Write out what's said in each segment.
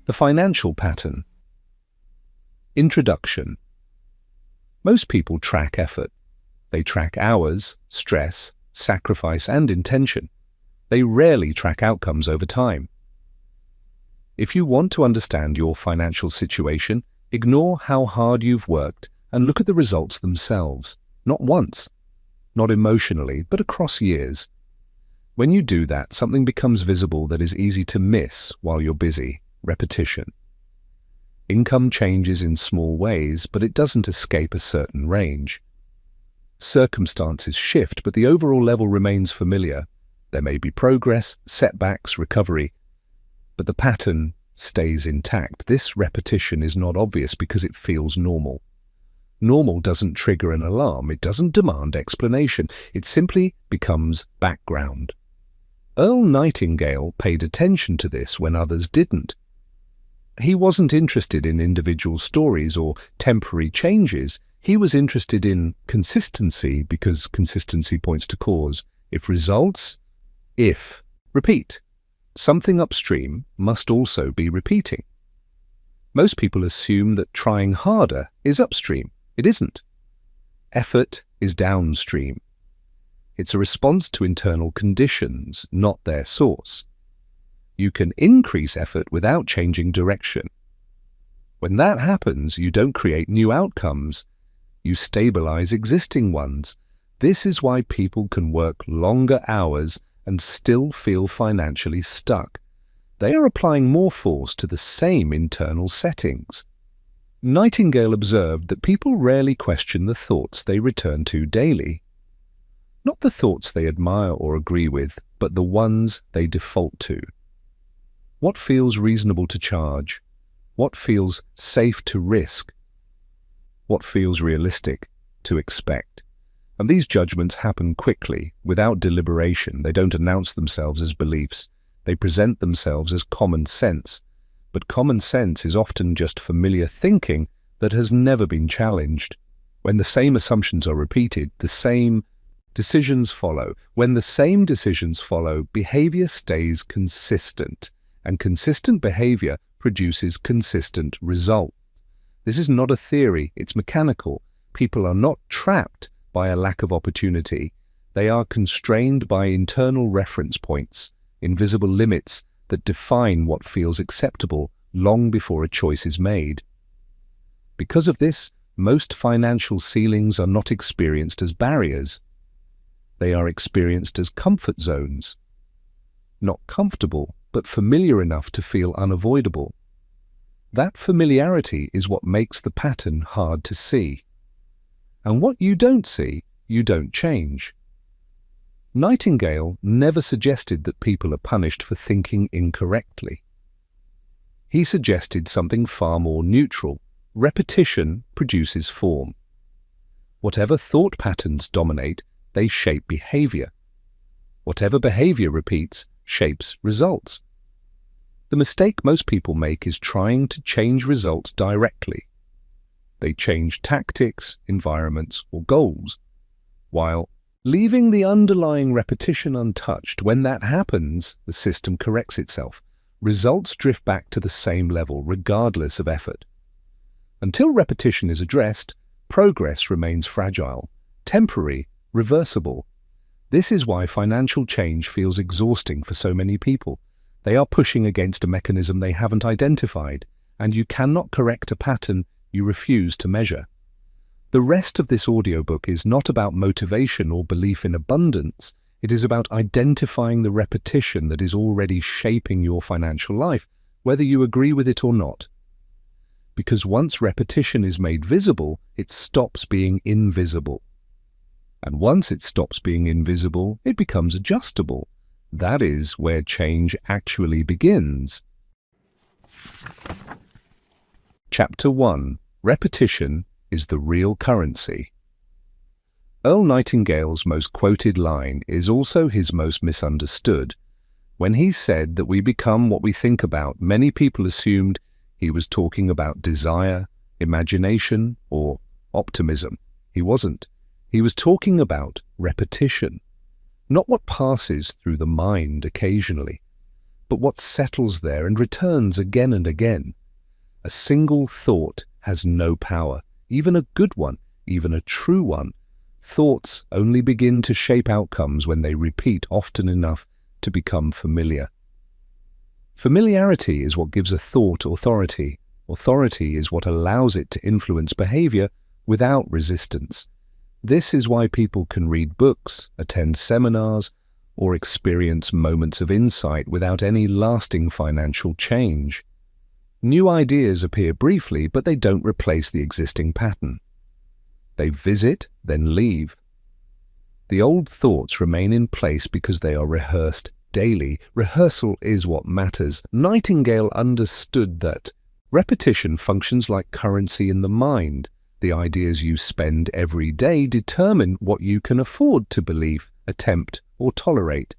The financial pattern. Introduction. Most people track effort. They track hours, stress, sacrifice, and intention. They rarely track outcomes over time. If you want to understand your financial situation, ignore how hard you've worked and look at the results themselves. Not once, not emotionally, but across years. When you do that, something becomes visible that is easy to miss while you're busy. Repetition. Income changes in small ways, but it doesn't escape a certain range. Circumstances shift, but the overall level remains familiar. There may be progress, setbacks, recovery, but the pattern stays intact. This repetition is not obvious because it feels normal. Normal doesn't trigger an alarm. It doesn't demand explanation. It simply becomes background. Earl Nightingale paid attention to this when others didn't. He wasn't interested in individual stories or temporary changes. He was interested in consistency because consistency points to cause. Repeat. Something upstream must also be repeating. Most people assume that trying harder is upstream. It isn't. Effort is downstream. It's a response to internal conditions, not their source. You can increase effort without changing direction. When that happens, you don't create new outcomes. You stabilize existing ones. This is why people can work longer hours and still feel financially stuck. They are applying more force to the same internal settings. Nightingale observed that people rarely question the thoughts they return to daily. Not the thoughts they admire or agree with, but the ones they default to. What feels reasonable to charge? What feels safe to risk? What feels realistic to expect? And these judgments happen quickly, without deliberation. They don't announce themselves as beliefs. They present themselves as common sense. But common sense is often just familiar thinking that has never been challenged. When the same assumptions are repeated, the same decisions follow. When the same decisions follow, behavior stays consistent. And consistent behavior produces consistent results. This is not a theory, it's mechanical. People are not trapped by a lack of opportunity. They are constrained by internal reference points, invisible limits that define what feels acceptable long before a choice is made. Because of this, most financial ceilings are not experienced as barriers. They are experienced as comfort zones. Not comfortable, but familiar enough to feel unavoidable. That familiarity is what makes the pattern hard to see. And what you don't see, you don't change. Nightingale never suggested that people are punished for thinking incorrectly. He suggested something far more neutral. Repetition produces form. Whatever thought patterns dominate, they shape behavior. Whatever behavior repeats, shapes results. The mistake most people make is trying to change results directly. They change tactics, environments, or goals, while leaving the underlying repetition untouched. When that happens, the system corrects itself. Results drift back to the same level, regardless of effort. Until repetition is addressed, progress remains fragile, temporary, reversible. This is why financial change feels exhausting for so many people. They are pushing against a mechanism they haven't identified, and you cannot correct a pattern you refuse to measure. The rest of this audiobook is not about motivation or belief in abundance. It is about identifying the repetition that is already shaping your financial life, whether you agree with it or not. Because once repetition is made visible, it stops being invisible. And once it stops being invisible, it becomes adjustable. That is where change actually begins. Chapter 1. Repetition is the real currency. Earl Nightingale's most quoted line is also his most misunderstood. When he said that we become what we think about, many people assumed he was talking about desire, imagination, or optimism. He wasn't. He was talking about repetition, not what passes through the mind occasionally. but what settles there and returns again and again. A single thought has no power, even a good one, even a true one. Thoughts only begin to shape outcomes when they repeat often enough to become familiar. Familiarity is what gives a thought authority. Authority is what allows it to influence behavior without resistance. This is why people can read books, attend seminars, or experience moments of insight without any lasting financial change. New ideas appear briefly, but they don't replace the existing pattern. They visit, then leave. The old thoughts remain in place because they are rehearsed daily. Rehearsal is what matters. Nightingale understood that repetition functions like currency in the mind. The ideas you spend every day determine what you can afford to believe, attempt, or tolerate.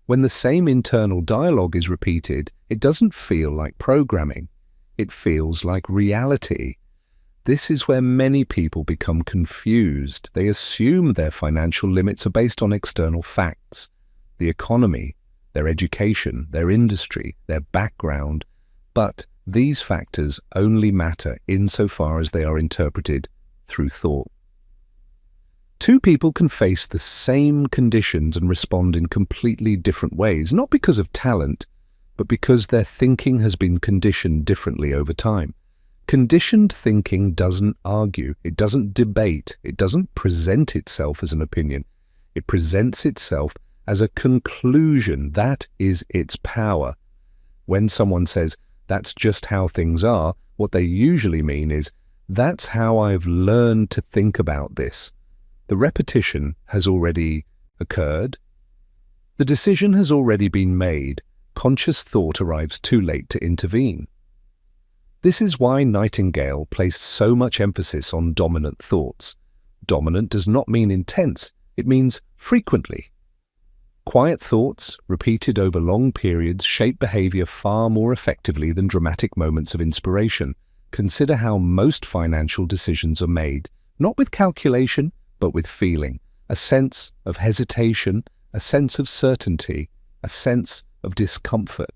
When the same internal dialogue is repeated, it doesn't feel like programming. It feels like reality. This is where many people become confused. They assume their financial limits are based on external facts, the economy, their education, their industry, their background. But these factors only matter insofar as they are interpreted through thought. Two people can face the same conditions and respond in completely different ways, not because of talent, but because their thinking has been conditioned differently over time. Conditioned thinking doesn't argue, it doesn't debate, it doesn't present itself as an opinion. It presents itself as a conclusion. That is its power. When someone says, "That's just how things are," what they usually mean is, "That's how I've learned to think about this." The repetition has already occurred. The decision has already been made. Conscious thought arrives too late to intervene. This is why Nightingale placed so much emphasis on dominant thoughts. Dominant does not mean intense, it means frequently. Quiet thoughts, repeated over long periods, shape behavior far more effectively than dramatic moments of inspiration. Consider how most financial decisions are made, not with calculation, but with feeling. A sense of hesitation, a sense of certainty, a sense of discomfort.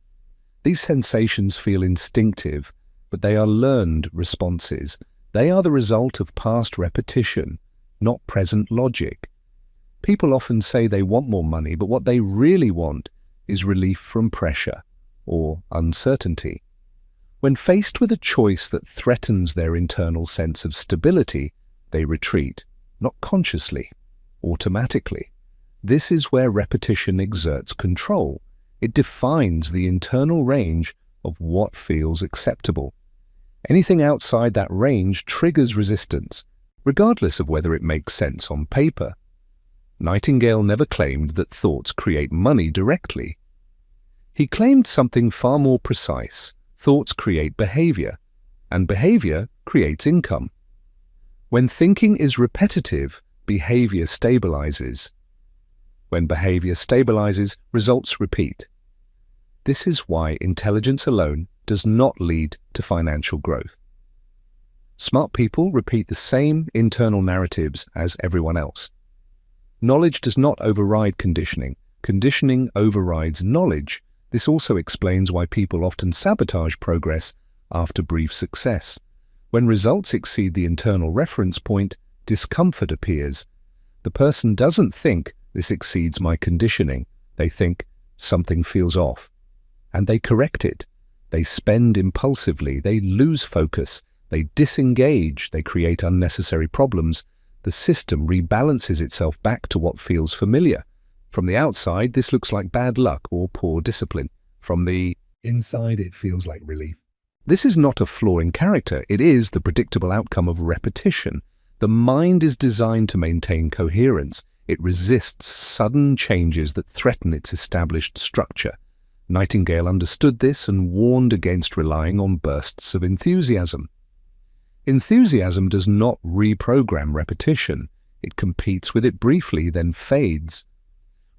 These sensations feel instinctive, but they are learned responses. They are the result of past repetition, not present logic. People often say they want more money, but what they really want is relief from pressure or uncertainty. When faced with a choice that threatens their internal sense of stability, they retreat, not consciously, automatically. This is where repetition exerts control. It defines the internal range of what feels acceptable. Anything outside that range triggers resistance, regardless of whether it makes sense on paper. Nightingale never claimed that thoughts create money directly. He claimed something far more precise. Thoughts create behavior, and behavior creates income. When thinking is repetitive, behavior stabilizes. When behavior stabilizes, results repeat. This is why intelligence alone does not lead to financial growth. Smart people repeat the same internal narratives as everyone else. Knowledge does not override conditioning. Conditioning overrides knowledge. This also explains why people often sabotage progress after brief success. When results exceed the internal reference point, discomfort appears. The person doesn't think, "This exceeds my conditioning." They think, "Something feels off." And they correct it. They spend impulsively, they lose focus, they disengage, they create unnecessary problems. The system rebalances itself back to what feels familiar. From the outside, this looks like bad luck or poor discipline. From the inside, it feels like relief. This is not a flaw in character, it is the predictable outcome of repetition. The mind is designed to maintain coherence. It resists sudden changes that threaten its established structure. Nightingale understood this and warned against relying on bursts of enthusiasm. Enthusiasm does not reprogram repetition. It competes with it briefly, then fades.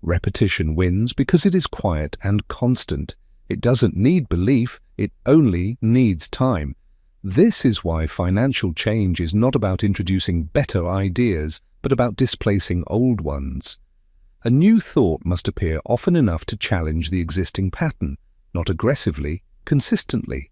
Repetition wins because it is quiet and constant. It doesn't need belief, it only needs time. This is why financial change is not about introducing better ideas, but about displacing old ones. A new thought must appear often enough to challenge the existing pattern, not aggressively, consistently.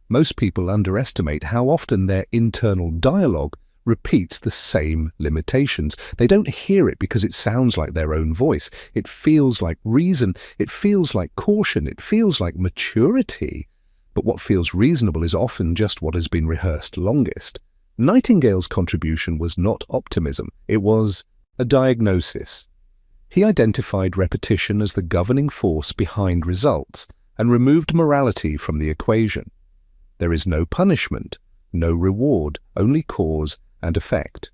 Most people underestimate how often their internal dialogue repeats the same limitations. They don't hear it because it sounds like their own voice. It feels like reason. It feels like caution. It feels like maturity. But what feels reasonable is often just what has been rehearsed longest. Nightingale's contribution was not optimism. It was a diagnosis. He identified repetition as the governing force behind results and removed morality from the equation. There is no punishment, no reward, only cause and effect.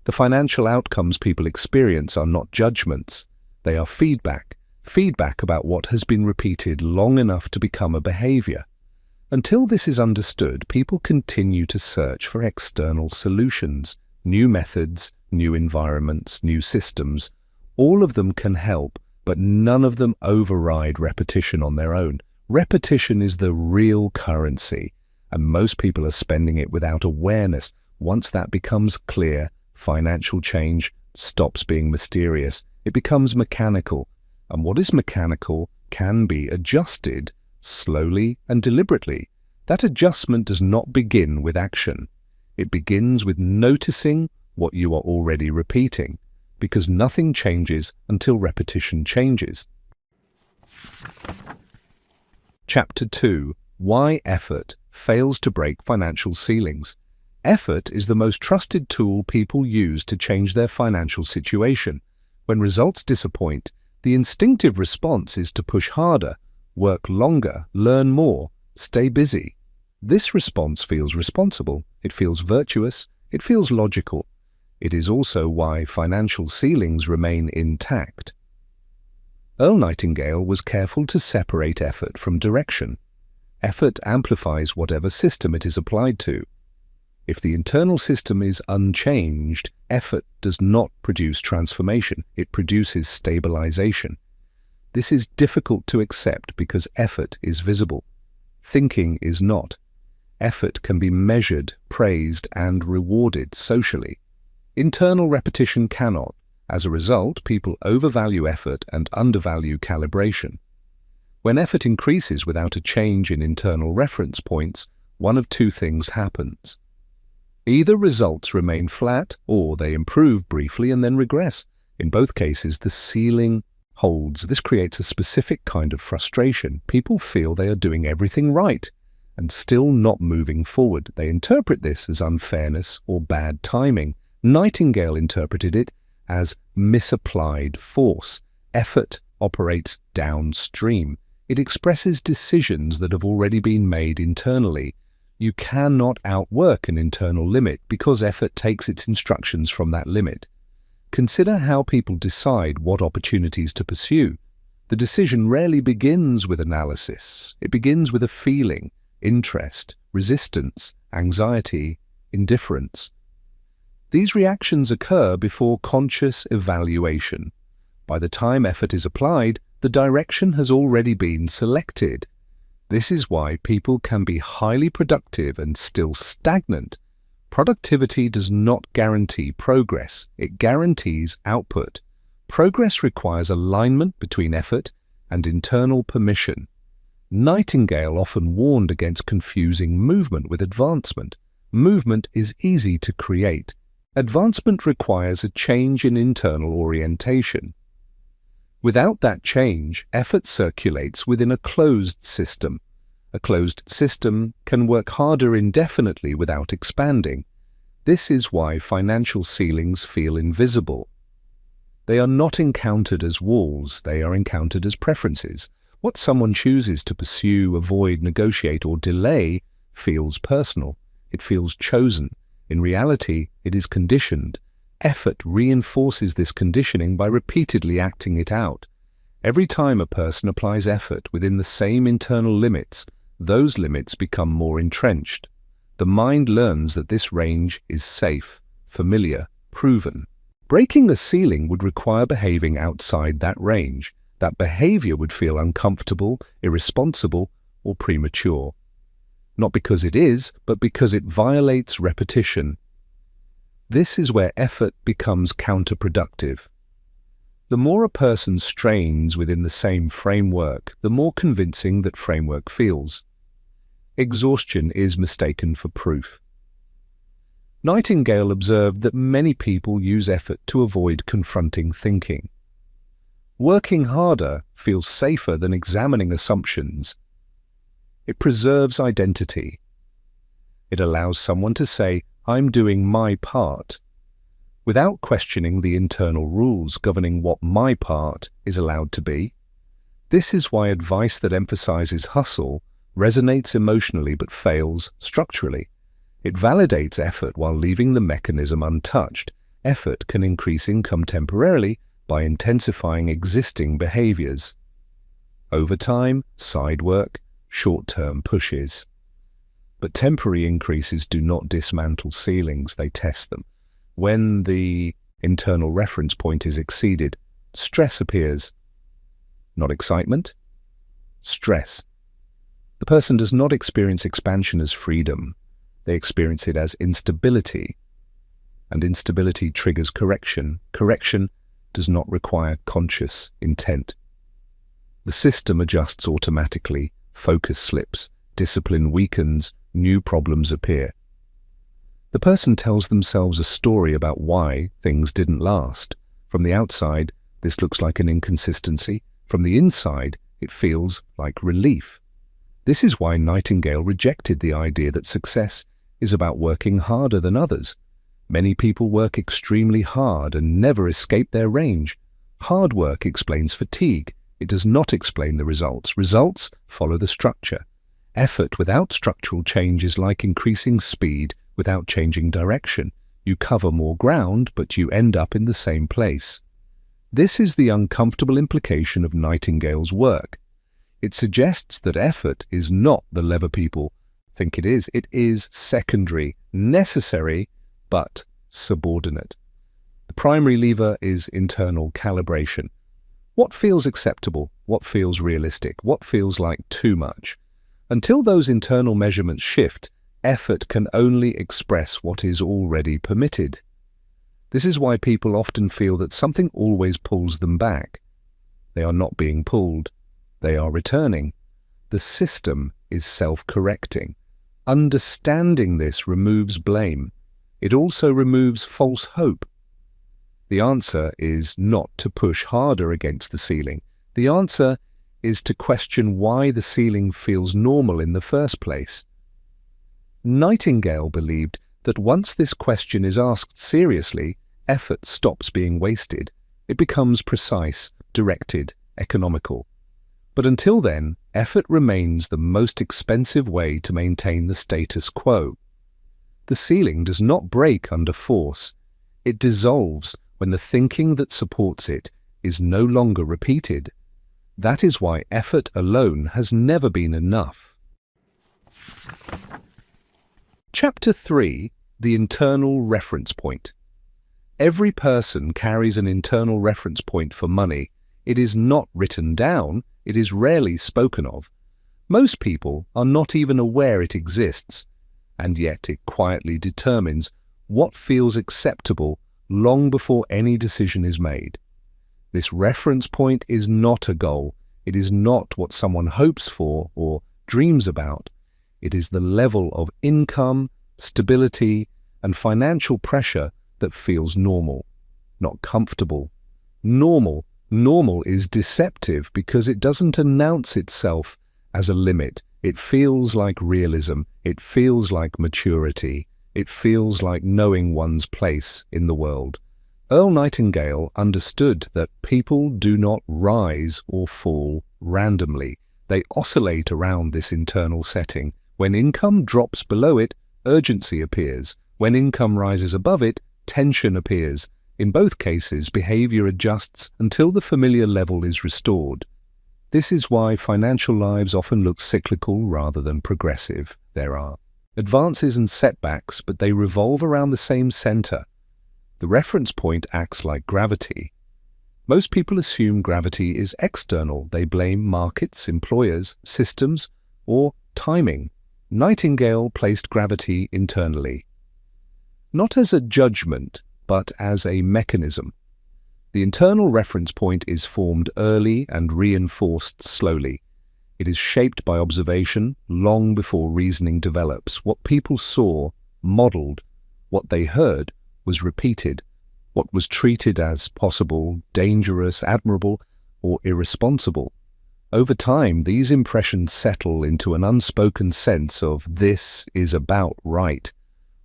The financial outcomes people experience are not judgments. They are feedback about what has been repeated long enough to become a behavior. Until this is understood, people continue to search for external solutions, new methods, new environments, new systems. All of them can help, but none of them override repetition on their own. Repetition is the real currency, and most people are spending it without awareness. Once that becomes clear, financial change stops being mysterious. It becomes mechanical, and what is mechanical can be adjusted slowly and deliberately. That adjustment does not begin with action. It begins with noticing what you are already repeating, because nothing changes until repetition changes. Chapter 2. Why effort fails to break financial ceilings. Effort is the most trusted tool people use to change their financial situation. When results disappoint, the instinctive response is to push harder, work longer, learn more, stay busy. This response feels responsible, it feels virtuous, it feels logical. It is also why financial ceilings remain intact. Earl Nightingale was careful to separate effort from direction. Effort amplifies whatever system it is applied to. If the internal system is unchanged, effort does not produce transformation, it produces stabilization. This is difficult to accept because effort is visible. Thinking is not. Effort can be measured, praised, and rewarded socially. Internal repetition cannot. As a result, people overvalue effort and undervalue calibration. When effort increases without a change in internal reference points, one of two things happens. Either results remain flat or they improve briefly and then regress. In both cases, the ceiling holds. This creates a specific kind of frustration. People feel they are doing everything right and still not moving forward. They interpret this as unfairness or bad timing. Nightingale interpreted it as misapplied force. Effort operates downstream. It expresses decisions that have already been made internally. You cannot outwork an internal limit because effort takes its instructions from that limit. Consider how people decide what opportunities to pursue. The decision rarely begins with analysis. It begins with a feeling, interest, resistance, anxiety, indifference. These reactions occur before conscious evaluation. By the time effort is applied, the direction has already been selected. This is why people can be highly productive and still stagnant. Productivity does not guarantee progress, it guarantees output. Progress requires alignment between effort and internal permission. Nightingale often warned against confusing movement with advancement. Movement is easy to create. Advancement requires a change in internal orientation. Without that change, effort circulates within a closed system. A closed system can work harder indefinitely without expanding. This is why financial ceilings feel invisible. They are not encountered as walls, they are encountered as preferences. What someone chooses to pursue, avoid, negotiate, or delay feels personal. It feels chosen. In reality, it is conditioned. Effort reinforces this conditioning by repeatedly acting it out. Every time a person applies effort within the same internal limits, those limits become more entrenched. The mind learns that this range is safe, familiar, proven. Breaking the ceiling would require behaving outside that range. That behavior would feel uncomfortable, irresponsible, or premature. Not because it is, but because it violates repetition. This is where effort becomes counterproductive. The more a person strains within the same framework, the more convincing that framework feels. Exhaustion is mistaken for proof. Nightingale observed that many people use effort to avoid confronting thinking. Working harder feels safer than examining assumptions. It preserves identity. It allows someone to say, "I'm doing my part," without questioning the internal rules governing what my part is allowed to be. This is why advice that emphasizes hustle resonates emotionally but fails structurally. It validates effort while leaving the mechanism untouched. Effort can increase income temporarily by intensifying existing behaviors. Overtime, side work, short-term pushes. But temporary increases do not dismantle ceilings, they test them. When the internal reference point is exceeded, stress appears. Not excitement, stress. The person does not experience expansion as freedom. They experience it as instability. And instability triggers correction. Correction does not require conscious intent. The system adjusts automatically, focus slips, discipline weakens, new problems appear. The person tells themselves a story about why things didn't last. From the outside, this looks like an inconsistency. From the inside, it feels like relief. This is why Nightingale rejected the idea that success is about working harder than others. Many people work extremely hard and never escape their range. Hard work explains fatigue. It does not explain the results. Results follow the structure. Effort without structural change is like increasing speed without changing direction. You cover more ground, but you end up in the same place. This is the uncomfortable implication of Nightingale's work. It suggests that effort is not the lever people think it is. It is secondary, necessary, but subordinate. The primary lever is internal calibration. What feels acceptable? What feels realistic? What feels like too much? Until those internal measurements shift, effort can only express what is already permitted. This is why people often feel that something always pulls them back. They are not being pulled. They are returning. The system is self-correcting. Understanding this removes blame. It also removes false hope. The answer is not to push harder against the ceiling. The answer is to question why the ceiling feels normal in the first place. Nightingale believed that once this question is asked seriously, effort stops being wasted. It becomes precise, directed, economical. But until then, effort remains the most expensive way to maintain the status quo. The ceiling does not break under force. It dissolves when the thinking that supports it is no longer repeated. That is why effort alone has never been enough. Chapter 3: The Internal Reference Point. Every person carries an internal reference point for money. It is not written down, it is rarely spoken of. Most people are not even aware it exists, and yet it quietly determines what feels acceptable long before any decision is made. This reference point is not a goal. It is not what someone hopes for or dreams about. It is the level of income, stability, and financial pressure that feels normal, not comfortable. Normal is deceptive because it doesn't announce itself as a limit. It feels like realism. It feels like maturity. It feels like knowing one's place in the world. Earl Nightingale understood that people do not rise or fall randomly. They oscillate around this internal setting. When income drops below it, urgency appears. When income rises above it, tension appears. In both cases, behavior adjusts until the familiar level is restored. This is why financial lives often look cyclical rather than progressive. There are advances and setbacks, but they revolve around the same center. The reference point acts like gravity. Most people assume gravity is external. They blame markets, employers, systems, or timing. Nightingale placed gravity internally, not as a judgment, but as a mechanism. The internal reference point is formed early and reinforced slowly. It is shaped by observation long before reasoning develops. What people saw, modeled. What they heard was repeated. What was treated as possible, dangerous, admirable, or irresponsible. Over time, these impressions settle into an unspoken sense of this is about right.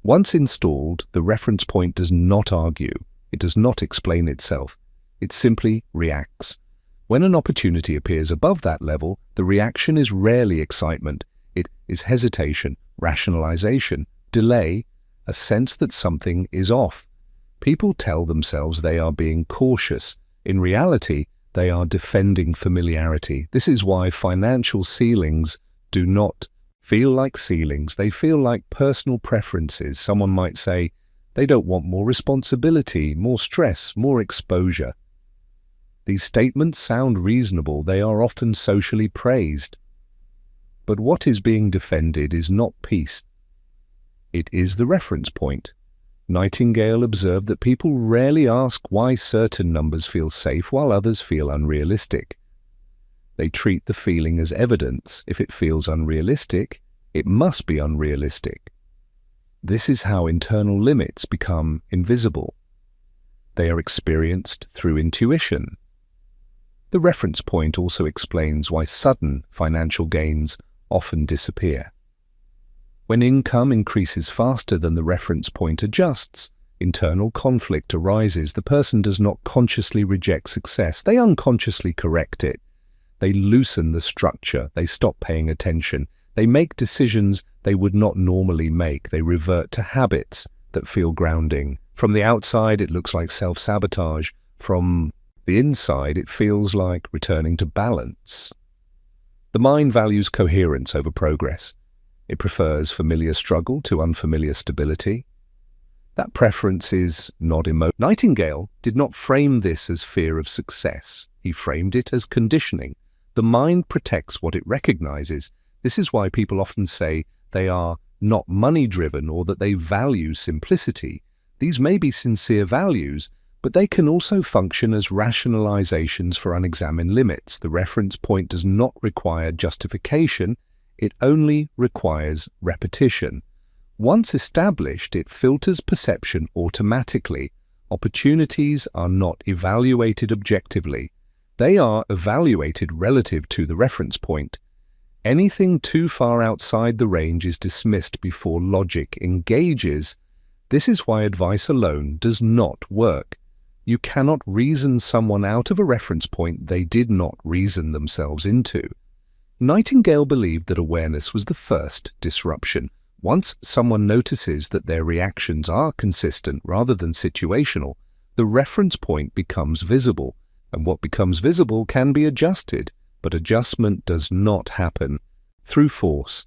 Once installed, the reference point does not argue. It does not explain itself. It simply reacts. When an opportunity appears above that level, the reaction is rarely excitement. It is hesitation, rationalization, delay, a sense that something is off. People tell themselves they are being cautious. In reality, they are defending familiarity. This is why financial ceilings do not feel like ceilings. They feel like personal preferences. Someone might say they don't want more responsibility, more stress, more exposure. These statements sound reasonable. They are often socially praised. But what is being defended is not peace. It is the reference point. Nightingale observed that people rarely ask why certain numbers feel safe while others feel unrealistic. They treat the feeling as evidence. If it feels unrealistic, it must be unrealistic. This is how internal limits become invisible. They are experienced through intuition. The reference point also explains why sudden financial gains often disappear. When income increases faster than the reference point adjusts, internal conflict arises. The person does not consciously reject success. They unconsciously correct it. They loosen the structure. They stop paying attention. They make decisions they would not normally make. They revert to habits that feel grounding. From the outside, it looks like self-sabotage. From the inside, it feels like returning to balance. The mind values coherence over progress. It prefers familiar struggle to unfamiliar stability. That preference is not emotional. Nightingale did not frame this as fear of success. He framed it as conditioning. The mind protects what it recognizes. This is why people often say they are not money-driven or that they value simplicity. These may be sincere values, but they can also function as rationalizations for unexamined limits. The reference point does not require justification. It only requires repetition. Once established, it filters perception automatically. Opportunities are not evaluated objectively. They are evaluated relative to the reference point. Anything too far outside the range is dismissed before logic engages. This is why advice alone does not work. You cannot reason someone out of a reference point they did not reason themselves into. Nightingale believed that awareness was the first disruption. Once someone notices that their reactions are consistent rather than situational, the reference point becomes visible, and what becomes visible can be adjusted, but adjustment does not happen through force.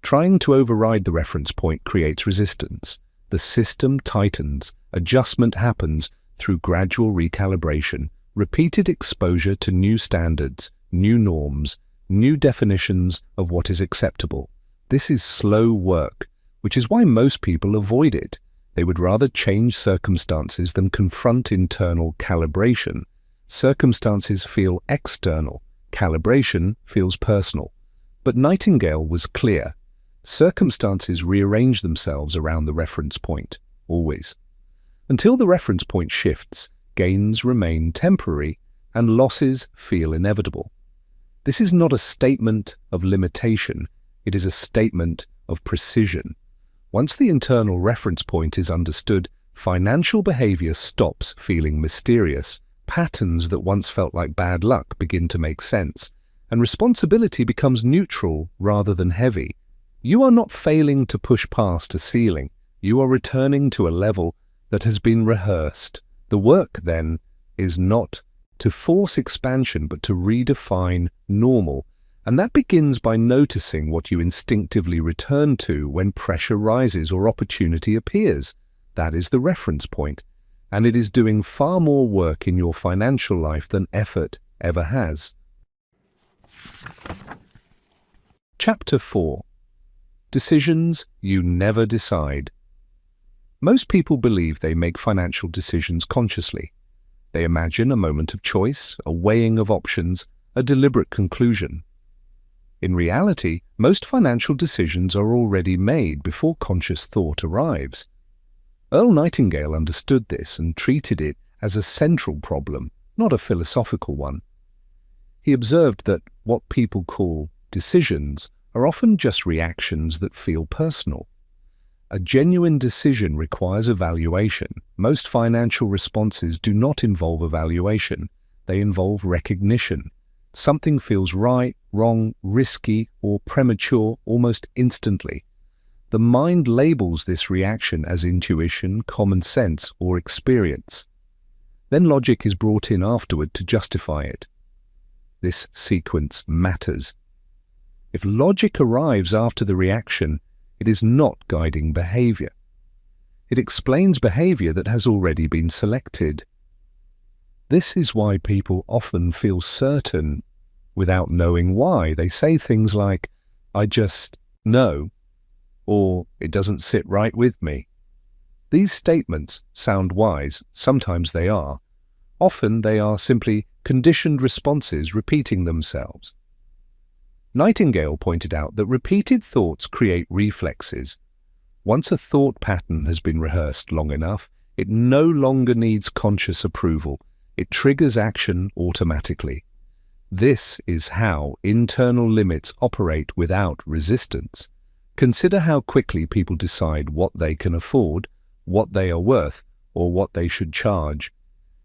Trying to override the reference point creates resistance. The system tightens. Adjustment happens through gradual recalibration, repeated exposure to new standards, new norms, new definitions of what is acceptable. This is slow work, which is why most people avoid it. They would rather change circumstances than confront internal calibration. Circumstances feel external. Calibration feels personal. But Nightingale was clear. Circumstances rearrange themselves around the reference point, always. Until the reference point shifts, gains remain temporary and losses feel inevitable. This is not a statement of limitation, it is a statement of precision. Once the internal reference point is understood, financial behavior stops feeling mysterious. Patterns that once felt like bad luck begin to make sense, and responsibility becomes neutral rather than heavy. You are not failing to push past a ceiling, you are returning to a level that has been rehearsed. The work, then, is not to force expansion, but to redefine normal. And that begins by noticing what you instinctively return to when pressure rises or opportunity appears. That is the reference point. And it is doing far more work in your financial life than effort ever has. Chapter 4. Decisions you never decide. Most people believe they make financial decisions consciously. They imagine a moment of choice, a weighing of options, a deliberate conclusion. In reality, most financial decisions are already made before conscious thought arrives. Earl Nightingale understood this and treated it as a central problem, not a philosophical one. He observed that what people call decisions are often just reactions that feel personal. A genuine decision requires evaluation. Most financial responses do not involve evaluation. They involve recognition. Something feels right, wrong, risky, or premature almost instantly. The mind labels this reaction as intuition, common sense, or experience. Then logic is brought in afterward to justify it. This sequence matters. If logic arrives after the reaction, it is not guiding behavior. It explains behavior that has already been selected. This is why people often feel certain without knowing why. They say things like, "I just know," or "it doesn't sit right with me." These statements sound wise. Sometimes they are. Often they are simply conditioned responses repeating themselves. Nightingale pointed out that repeated thoughts create reflexes. Once a thought pattern has been rehearsed long enough, it no longer needs conscious approval. It triggers action automatically. This is how internal limits operate without resistance. Consider how quickly people decide what they can afford, what they are worth, or what they should charge.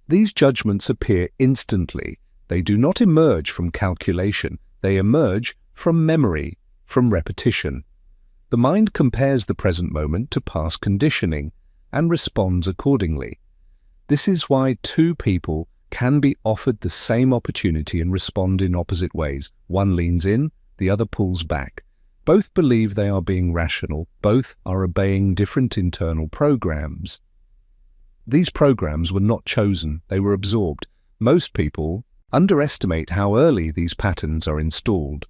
These judgments appear instantly. They do not emerge from calculation. They emerge from memory, from repetition. The mind compares the present moment to past conditioning and responds accordingly. This is why two people can be offered the same opportunity and respond in opposite ways. One leans in, the other pulls back. Both believe they are being rational. Both are obeying different internal programs. These programs were not chosen, they were absorbed. Most people underestimate how early these patterns are installed.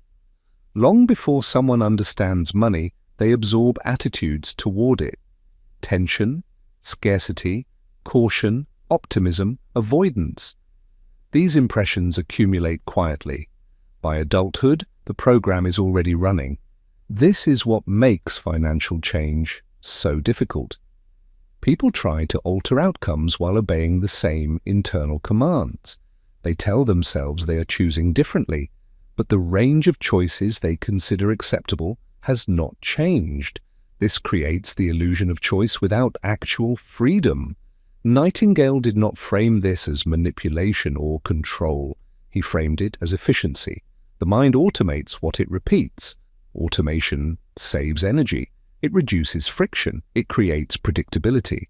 Long before someone understands money, they absorb attitudes toward it. Tension, scarcity, caution, optimism, avoidance. These impressions accumulate quietly. By adulthood, the program is already running. This is what makes financial change so difficult. People try to alter outcomes while obeying the same internal commands. They tell themselves they are choosing differently, but the range of choices they consider acceptable has not changed. This creates the illusion of choice without actual freedom. Nightingale did not frame this as manipulation or control. He framed it as efficiency. The mind automates what it repeats. Automation saves energy. It reduces friction. It creates predictability.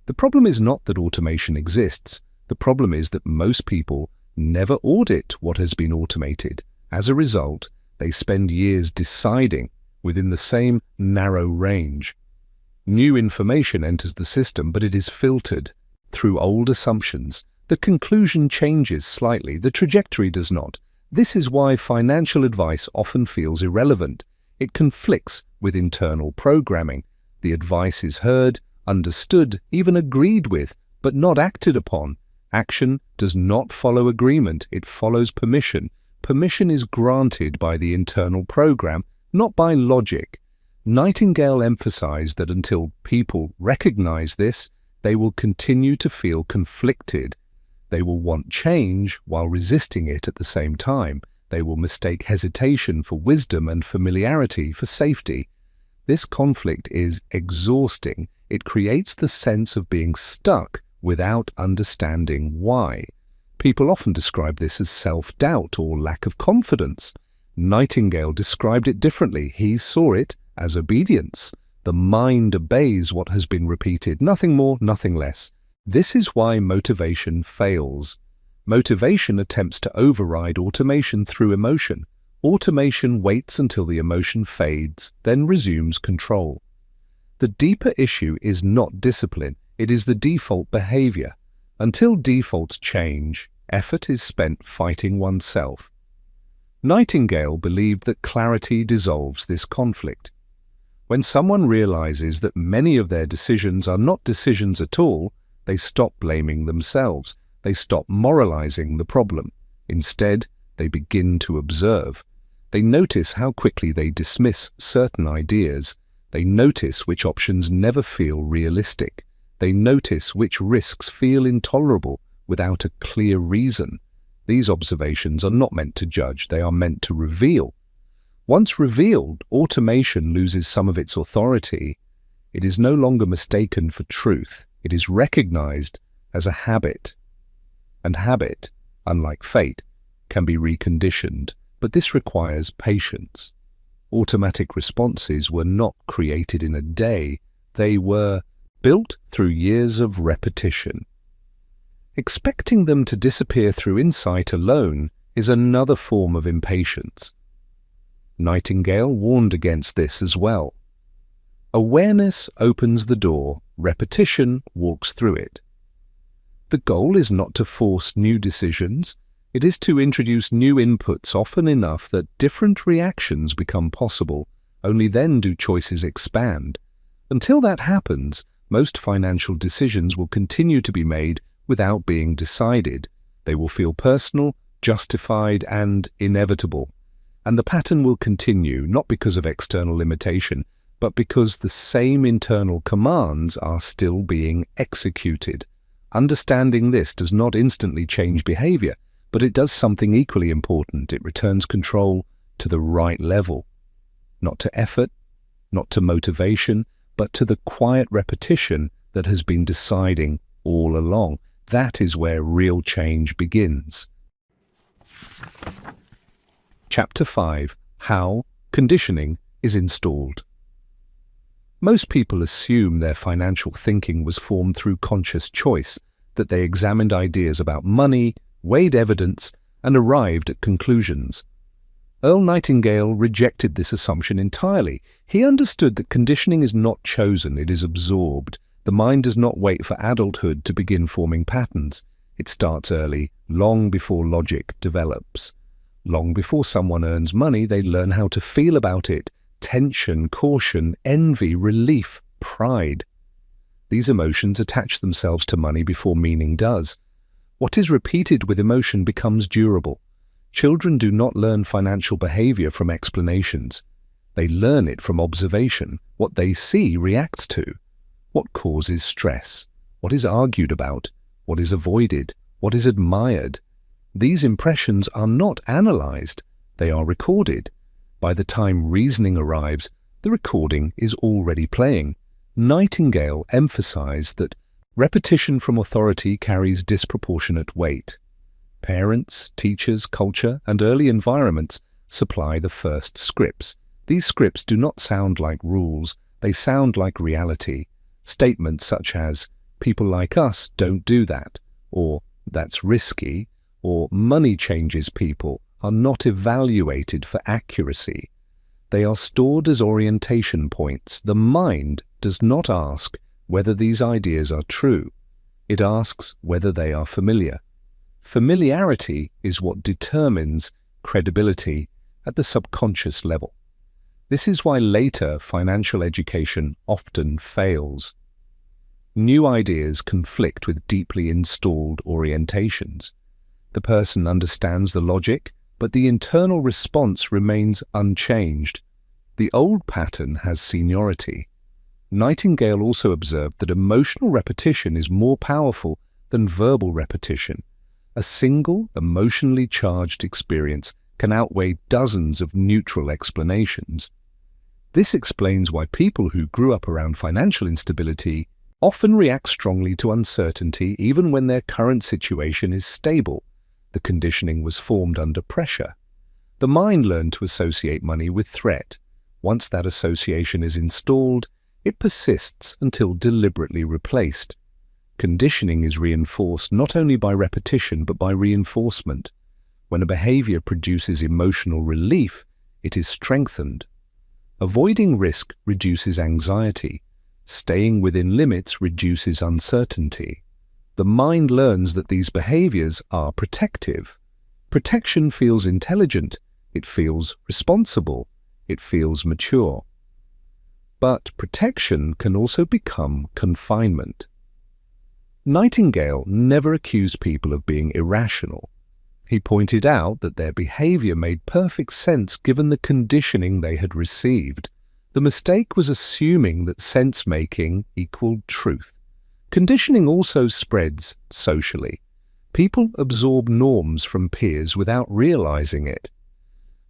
The problem is not that automation exists. The problem is that most people never audit what has been automated. As a result, they spend years deciding within the same narrow range. New information enters the system, but it is filtered through old assumptions. The conclusion changes slightly. The trajectory does not. This is why financial advice often feels irrelevant. It conflicts with internal programming. The advice is heard, understood, even agreed with, but not acted upon. Action does not follow agreement, it follows permission. Permission is granted by the internal program, not by logic. Nightingale emphasized that until people recognize this, they will continue to feel conflicted. They will want change while resisting it at the same time. They will mistake hesitation for wisdom and familiarity for safety. This conflict is exhausting. It creates the sense of being stuck without understanding why. People often describe this as self-doubt or lack of confidence. Nightingale described it differently. He saw it as obedience. The mind obeys what has been repeated, nothing more, nothing less. This is why motivation fails. Motivation attempts to override automation through emotion. Automation waits until the emotion fades, then resumes control. The deeper issue is not discipline, it is the default behavior. Until defaults change, effort is spent fighting oneself. Nightingale believed that clarity dissolves this conflict. When someone realizes that many of their decisions are not decisions at all, they stop blaming themselves. They stop moralizing the problem. Instead, they begin to observe. They notice how quickly they dismiss certain ideas. They notice which options never feel realistic. They notice which risks feel intolerable without a clear reason. These observations are not meant to judge, they are meant to reveal. Once revealed, automation loses some of its authority. It is no longer mistaken for truth. It is recognized as a habit. And habit, unlike fate, can be reconditioned, but this requires patience. Automatic responses were not created in a day. They were built through years of repetition. Expecting them to disappear through insight alone is another form of impatience. Nightingale warned against this as well. Awareness opens the door, repetition walks through it. The goal is not to force new decisions, it is to introduce new inputs often enough that different reactions become possible. Only then do choices expand. Until that happens, most financial decisions will continue to be made without being decided. They will feel personal, justified, and inevitable. And the pattern will continue, not because of external limitation, but because the same internal commands are still being executed. Understanding this does not instantly change behavior, but it does something equally important. It returns control to the right level. Not to effort, not to motivation, but to the quiet repetition that has been deciding all along. That is where real change begins. Chapter 5. How Conditioning is Installed. Most people assume their financial thinking was formed through conscious choice, that they examined ideas about money, weighed evidence, and arrived at conclusions. Earl Nightingale rejected this assumption entirely. He understood that conditioning is not chosen, it is absorbed. The mind does not wait for adulthood to begin forming patterns. It starts early, long before logic develops. Long before someone earns money, they learn how to feel about it. Tension, caution, envy, relief, pride. These emotions attach themselves to money before meaning does. What is repeated with emotion becomes durable. Children do not learn financial behavior from explanations. They learn it from observation. What they see reacts to. What causes stress? What is argued about? What is avoided? What is admired? These impressions are not analyzed. They are recorded. By the time reasoning arrives, the recording is already playing. Nightingale emphasized that repetition from authority carries disproportionate weight. Parents, teachers, culture, and early environments supply the first scripts. These scripts do not sound like rules, they sound like reality. Statements such as, "People like us don't do that," or "That's risky," or "Money changes people," are not evaluated for accuracy. They are stored as orientation points. The mind does not ask whether these ideas are true. It asks whether they are familiar. Familiarity is what determines credibility at the subconscious level. This is why later financial education often fails. New ideas conflict with deeply installed orientations. The person understands the logic, but the internal response remains unchanged. The old pattern has seniority. Nightingale also observed that emotional repetition is more powerful than verbal repetition. A single, emotionally charged experience can outweigh dozens of neutral explanations. This explains why people who grew up around financial instability often react strongly to uncertainty even when their current situation is stable. The conditioning was formed under pressure. The mind learned to associate money with threat. Once that association is installed, it persists until deliberately replaced. Conditioning is reinforced not only by repetition but by reinforcement. When a behavior produces emotional relief, it is strengthened. Avoiding risk reduces anxiety. Staying within limits reduces uncertainty. The mind learns that these behaviors are protective. Protection feels intelligent, it feels responsible, it feels mature. But protection can also become confinement. Nightingale never accused people of being irrational. He pointed out that their behavior made perfect sense given the conditioning they had received. The mistake was assuming that sense-making equaled truth. Conditioning also spreads socially. People absorb norms from peers without realizing it.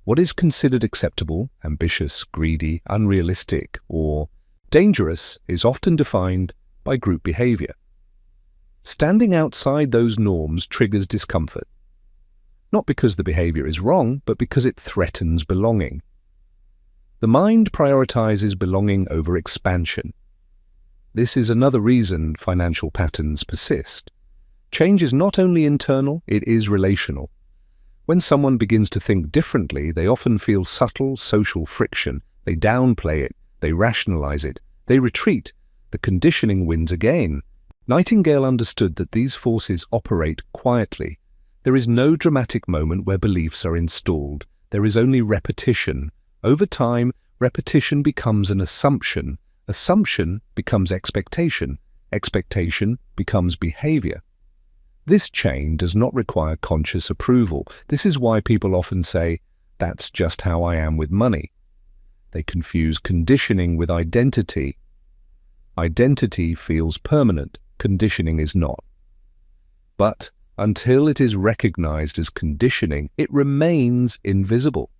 What is considered acceptable, ambitious, greedy, unrealistic, or dangerous is often defined by group behavior. Standing outside those norms triggers discomfort. Not because the behavior is wrong, but because it threatens belonging. The mind prioritizes belonging over expansion. This is another reason financial patterns persist. Change is not only internal, it is relational. When someone begins to think differently, they often feel subtle social friction. They downplay it, they rationalize it, they retreat. The conditioning wins again. Nightingale understood that these forces operate quietly. There is no dramatic moment where beliefs are installed. There is only repetition. Over time, repetition becomes an assumption. Assumption becomes expectation. Expectation becomes behavior. This chain does not require conscious approval. This is why people often say, "That's just how I am with money." They confuse conditioning with identity. Identity feels permanent. Conditioning is not. But until it is recognized as conditioning, it remains invisible.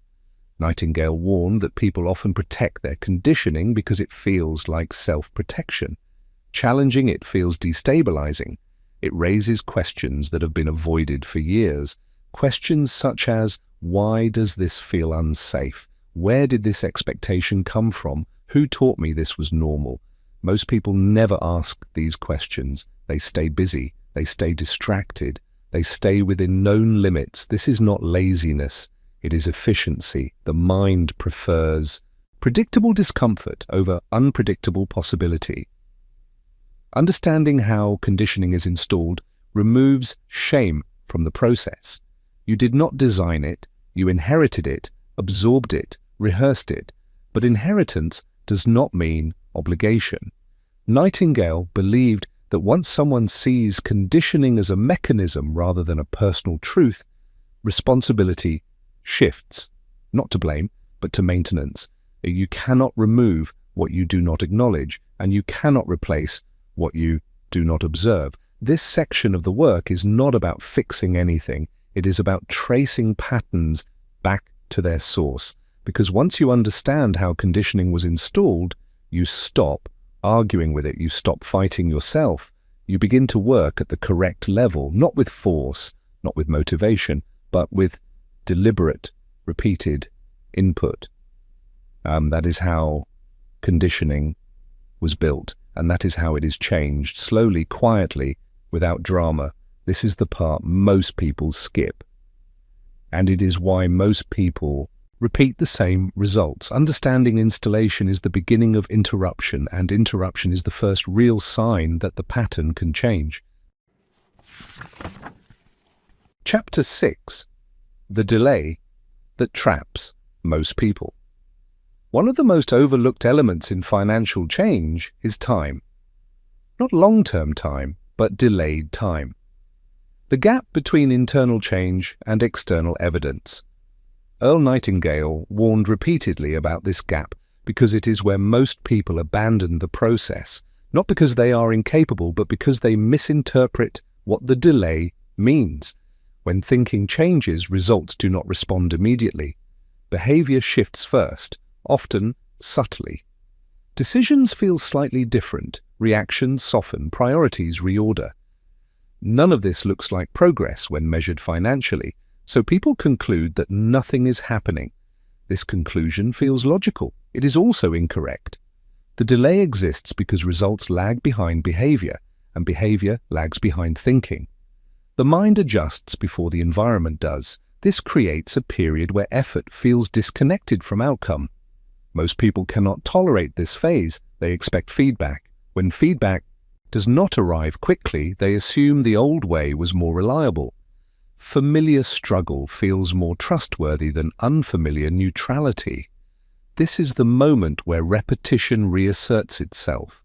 Nightingale warned that people often protect their conditioning because it feels like self-protection. Challenging it feels destabilizing. It raises questions that have been avoided for years. Questions such as, why does this feel unsafe? Where did this expectation come from? Who taught me this was normal? Most people never ask these questions. They stay busy. They stay distracted. They stay within known limits. This is not laziness. It is efficiency. The mind prefers predictable discomfort over unpredictable possibility. Understanding how conditioning is installed removes shame from the process. You did not design it. You inherited it, absorbed it, rehearsed it. But inheritance does not mean obligation. Nightingale believed that once someone sees conditioning as a mechanism rather than a personal truth, responsibility shifts, not to blame, but to maintenance. You cannot remove what you do not acknowledge, and you cannot replace what you do not observe. This section of the work is not about fixing anything. It is about tracing patterns back to their source. Because once you understand how conditioning was installed, you stop arguing with it. You stop fighting yourself. You begin to work at the correct level, not with force, not with motivation, but with deliberate, repeated input. That is how conditioning was built, and that is how it is changed, slowly, quietly, without drama. This is the part most people skip. And it is why most people repeat the same results. Understanding installation is the beginning of interruption, and interruption is the first real sign that the pattern can change. Chapter 6. The delay that traps most people. One of the most overlooked elements in financial change is time. Not long-term time, but delayed time. The gap between internal change and external evidence. Earl Nightingale warned repeatedly about this gap because it is where most people abandon the process, not because they are incapable, but because they misinterpret what the delay means. When thinking changes, results do not respond immediately. Behavior shifts first, often subtly. Decisions feel slightly different, reactions soften, priorities reorder. None of this looks like progress when measured financially, so people conclude that nothing is happening. This conclusion feels logical. It is also incorrect. The delay exists because results lag behind behavior, and behavior lags behind thinking. The mind adjusts before the environment does. This creates a period where effort feels disconnected from outcome. Most people cannot tolerate this phase. They expect feedback. When feedback does not arrive quickly, they assume the old way was more reliable. Familiar struggle feels more trustworthy than unfamiliar neutrality. This is the moment where repetition reasserts itself.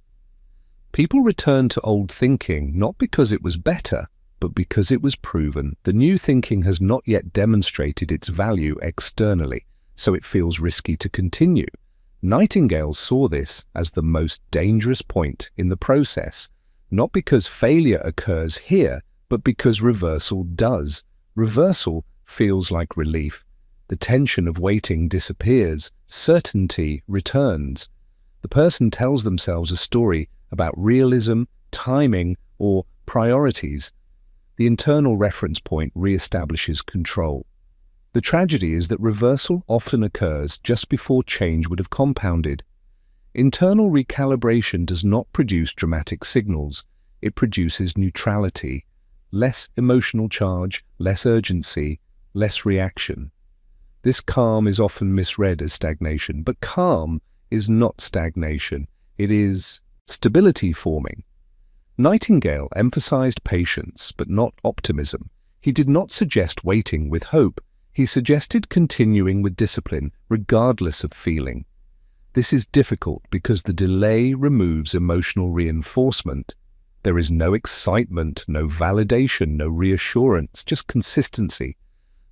People return to old thinking not because it was better, but because it was proven. The new thinking has not yet demonstrated its value externally, so it feels risky to continue. Nightingale saw this as the most dangerous point in the process, not because failure occurs here, but because reversal does. Reversal feels like relief. The tension of waiting disappears. Certainty returns. The person tells themselves a story about realism, timing, or priorities. The internal reference point re-establishes control. The tragedy is that reversal often occurs just before change would have compounded. Internal recalibration does not produce dramatic signals. It produces neutrality, less emotional charge, less urgency, less reaction. This calm is often misread as stagnation, but calm is not stagnation. It is stability forming. Nightingale emphasized patience, but not optimism. He did not suggest waiting with hope. He suggested continuing with discipline, regardless of feeling. This is difficult because the delay removes emotional reinforcement. There is no excitement, no validation, no reassurance, just consistency.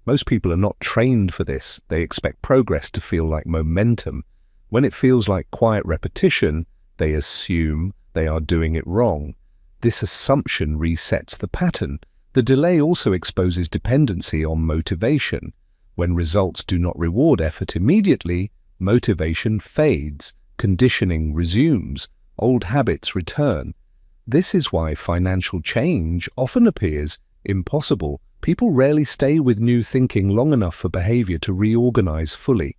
Most people are not trained for this. They expect progress to feel like momentum. When it feels like quiet repetition, they assume they are doing it wrong. This assumption resets the pattern. The delay also exposes dependency on motivation. When results do not reward effort immediately, motivation fades, conditioning resumes, old habits return. This is why financial change often appears impossible. People rarely stay with new thinking long enough for behavior to reorganize fully.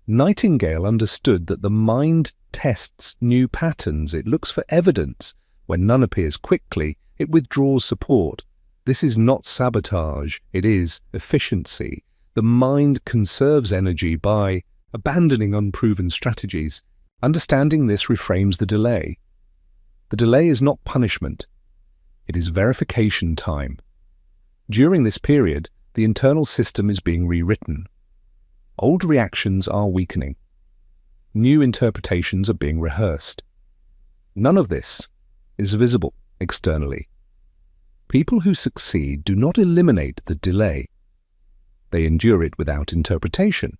Nightingale understood that the mind tests new patterns. It looks for evidence. When none appears quickly, it withdraws support. This is not sabotage, it is efficiency. The mind conserves energy by abandoning unproven strategies. Understanding this reframes the delay. The delay is not punishment. It is verification time. During this period, the internal system is being rewritten. Old reactions are weakening. New interpretations are being rehearsed. None of this is visible externally. People who succeed do not eliminate the delay. They endure it without interpretation.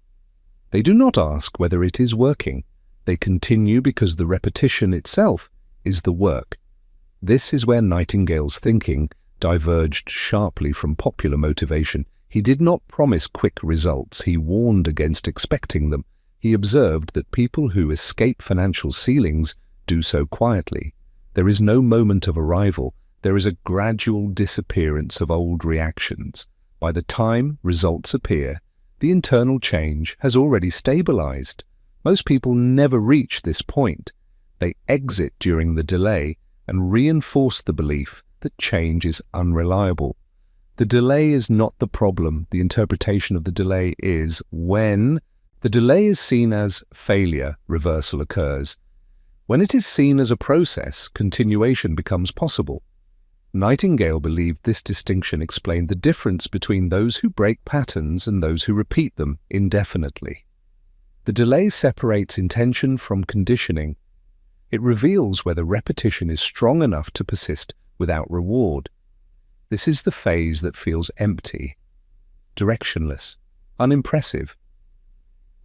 They do not ask whether it is working. They continue because the repetition itself is the work. This is where Nightingale's thinking diverged sharply from popular motivation. He did not promise quick results. He warned against expecting them. He observed that people who escape financial ceilings do so quietly. There is no moment of arrival. There is a gradual disappearance of old reactions. By the time results appear, the internal change has already stabilized. Most people never reach this point. They exit during the delay and reinforce the belief that change is unreliable. The delay is not the problem. The interpretation of the delay is. When the delay is seen as failure, reversal occurs. When it is seen as a process, continuation becomes possible. Nightingale believed this distinction explained the difference between those who break patterns and those who repeat them indefinitely. The delay separates intention from conditioning. It reveals whether repetition is strong enough to persist without reward. This is the phase that feels empty, directionless, unimpressive.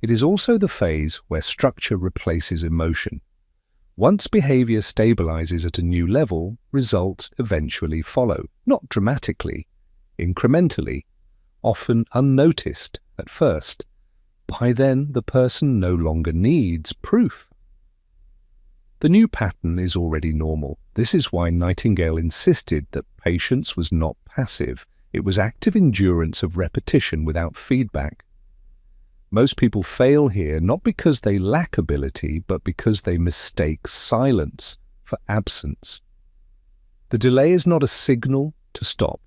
It is also the phase where structure replaces emotion. Once behavior stabilizes at a new level, results eventually follow, not dramatically, incrementally, often unnoticed at first. By then, the person no longer needs proof. The new pattern is already normal. This is why Nightingale insisted that patience was not passive. It was active endurance of repetition without feedback. Most people fail here not because they lack ability, but because they mistake silence for absence. The delay is not a signal to stop.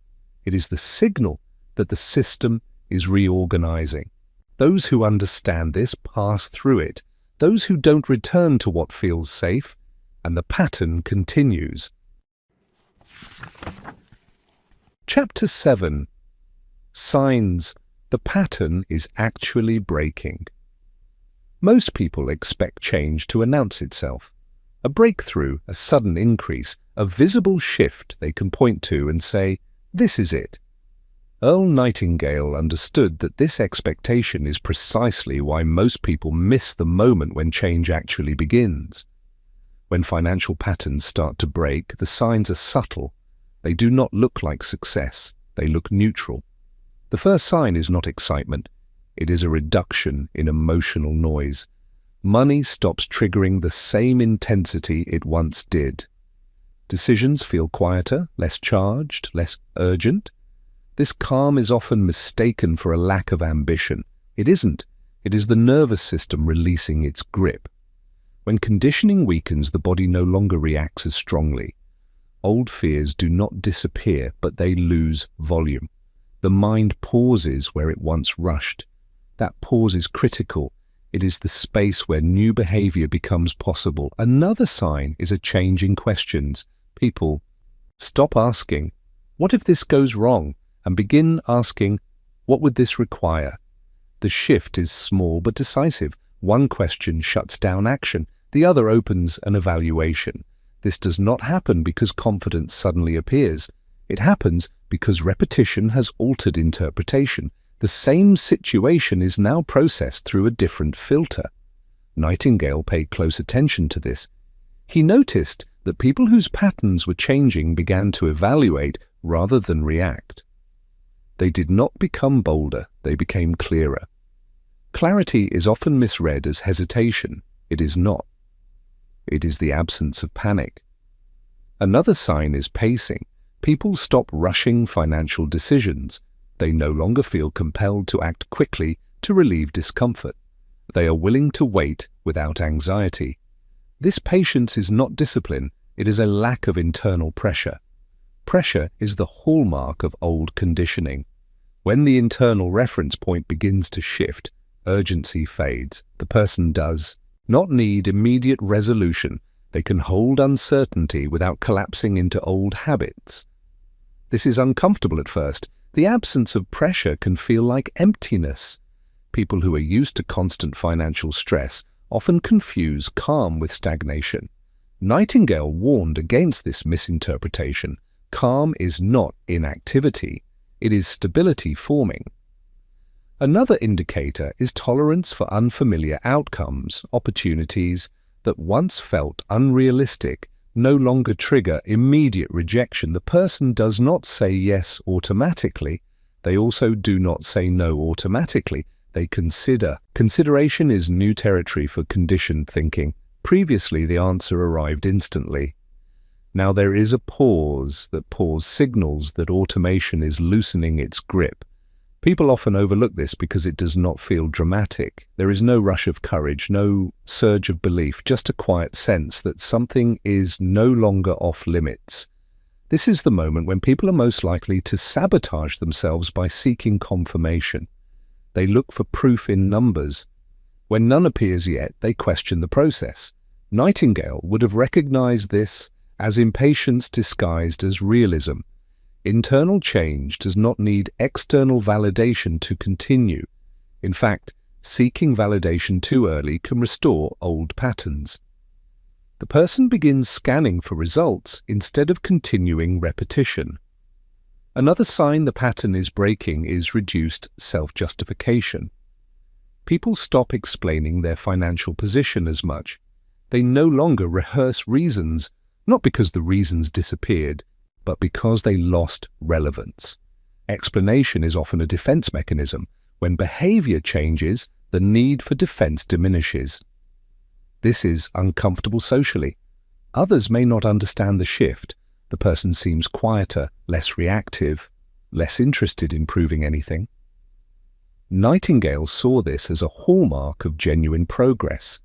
It is the signal that the system is reorganizing. Those who understand this pass through it. Those who don't return to what feels safe, and the pattern continues. Chapter 7. Signs the pattern is actually breaking. Most people expect change to announce itself. A breakthrough, a sudden increase, a visible shift they can point to and say, "This is it." Earl Nightingale understood that this expectation is precisely why most people miss the moment when change actually begins. When financial patterns start to break, the signs are subtle. They do not look like success. They look neutral. The first sign is not excitement. It is a reduction in emotional noise. Money stops triggering the same intensity it once did. Decisions feel quieter, less charged, less urgent. This calm is often mistaken for a lack of ambition. It isn't. It is the nervous system releasing its grip. When conditioning weakens, the body no longer reacts as strongly. Old fears do not disappear, but they lose volume. The mind pauses where it once rushed. That pause is critical. It is the space where new behavior becomes possible. Another sign is a change in questions. People stop asking, "What if this goes wrong?" and begin asking, "What would this require?" The shift is small but decisive. One question shuts down action. The other opens an evaluation. This does not happen because confidence suddenly appears. It happens because repetition has altered interpretation. The same situation is now processed through a different filter. Nightingale paid close attention to this. He noticed that people whose patterns were changing began to evaluate rather than react. They did not become bolder, they became clearer. Clarity is often misread as hesitation. It is not. It is the absence of panic. Another sign is pacing. People stop rushing financial decisions. They no longer feel compelled to act quickly to relieve discomfort. They are willing to wait without anxiety. This patience is not discipline, it is a lack of internal pressure. Pressure is the hallmark of old conditioning. When the internal reference point begins to shift, urgency fades. The person does not need immediate resolution. They can hold uncertainty without collapsing into old habits. This is uncomfortable at first. The absence of pressure can feel like emptiness. People who are used to constant financial stress often confuse calm with stagnation. Nightingale warned against this misinterpretation. Calm is not inactivity. It is stability forming. Another indicator is tolerance for unfamiliar outcomes. Opportunities that once felt unrealistic no longer trigger immediate rejection. The person does not say yes automatically. They also do not say no automatically. They consider. Consideration is new territory for conditioned thinking. Previously, the answer arrived instantly. Now there is a pause. That pause signals that automation is loosening its grip. People often overlook this because it does not feel dramatic. There is no rush of courage, no surge of belief, just a quiet sense that something is no longer off limits. This is the moment when people are most likely to sabotage themselves by seeking confirmation. They look for proof in numbers. When none appears yet, they question the process. Nightingale would have recognized this as impatience disguised as realism. Internal change does not need external validation to continue. In fact, seeking validation too early can restore old patterns. The person begins scanning for results instead of continuing repetition. Another sign the pattern is breaking is reduced self-justification. People stop explaining their financial position as much. They no longer rehearse reasons, not because the reasons disappeared, but because they lost relevance. Explanation is often a defense mechanism. When behavior changes, the need for defense diminishes. This is uncomfortable socially. Others may not understand the shift. The person seems quieter, less reactive, less interested in proving anything. Nightingale saw this as a hallmark of genuine progress.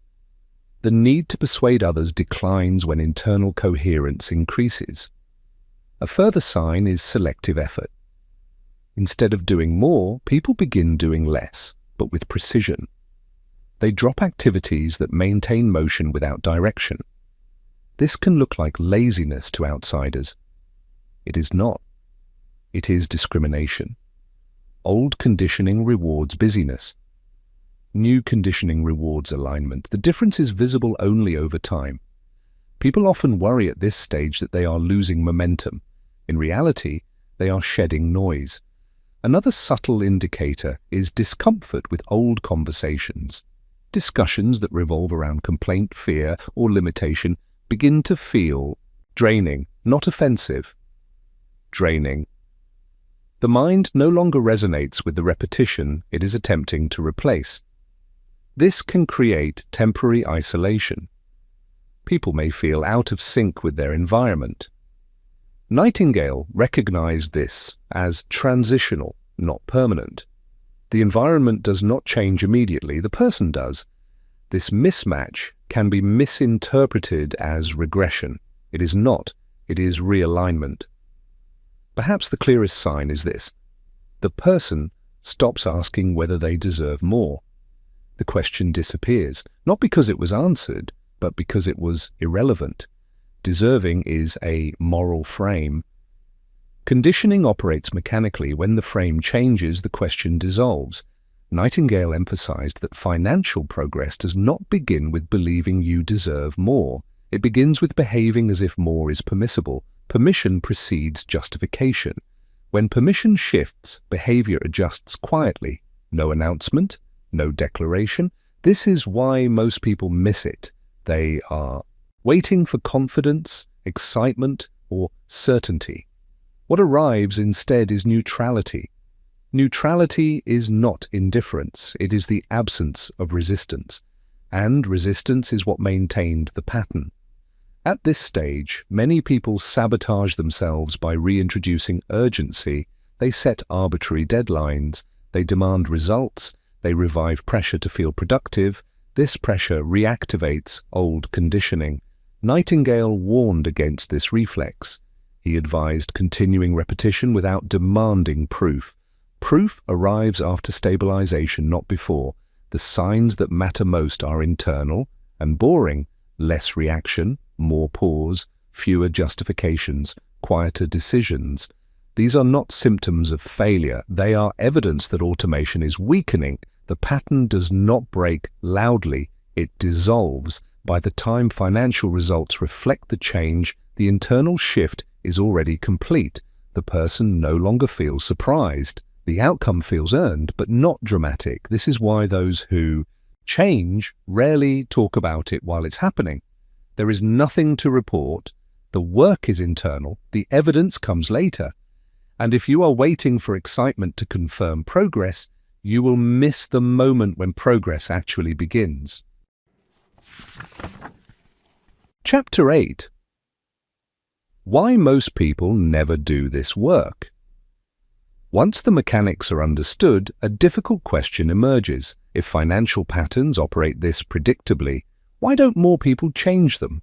The need to persuade others declines when internal coherence increases. A further sign is selective effort. Instead of doing more, people begin doing less, but with precision. They drop activities that maintain motion without direction. This can look like laziness to outsiders. It is not. It is discrimination. Old conditioning rewards busyness. New conditioning rewards alignment. The difference is visible only over time. People often worry at this stage that they are losing momentum. In reality, they are shedding noise. Another subtle indicator is discomfort with old conversations. Discussions that revolve around complaint, fear, or limitation begin to feel draining, not offensive. Draining. The mind no longer resonates with the repetition it is attempting to replace. This can create temporary isolation. People may feel out of sync with their environment. Nightingale recognized this as transitional, not permanent. The environment does not change immediately, the person does. This mismatch can be misinterpreted as regression. It is not, it is realignment. Perhaps the clearest sign is this: the person stops asking whether they deserve more. The question disappears, not because it was answered, but because it was irrelevant. Deserving is a moral frame. Conditioning operates mechanically. When the frame changes, the question dissolves. Nightingale emphasized that financial progress does not begin with believing you deserve more. It begins with behaving as if more is permissible. Permission precedes justification. When permission shifts, behavior adjusts quietly. No announcement, no declaration. This is why most people miss it. They are waiting for confidence, excitement, or certainty. What arrives instead is neutrality. Neutrality is not indifference, it is the absence of resistance. And resistance is what maintained the pattern. At this stage, many people sabotage themselves by reintroducing urgency. They set arbitrary deadlines, they demand results, they revive pressure to feel productive. This pressure reactivates old conditioning. Nightingale warned against this reflex. He advised continuing repetition without demanding proof. Proof arrives after stabilization, not before. The signs that matter most are internal and boring: less reaction, more pause, fewer justifications, quieter decisions. These are not symptoms of failure. They are evidence that automation is weakening. The pattern does not break loudly, it dissolves. By the time financial results reflect the change, the internal shift is already complete. The person no longer feels surprised. The outcome feels earned, but not dramatic. This is why those who change rarely talk about it while it's happening. There is nothing to report. The work is internal. The evidence comes later. And if you are waiting for excitement to confirm progress, you will miss the moment when progress actually begins. Chapter 8. Why most people never do this work. Once the mechanics are understood, a difficult question emerges. If financial patterns operate this predictably, why don't more people change them?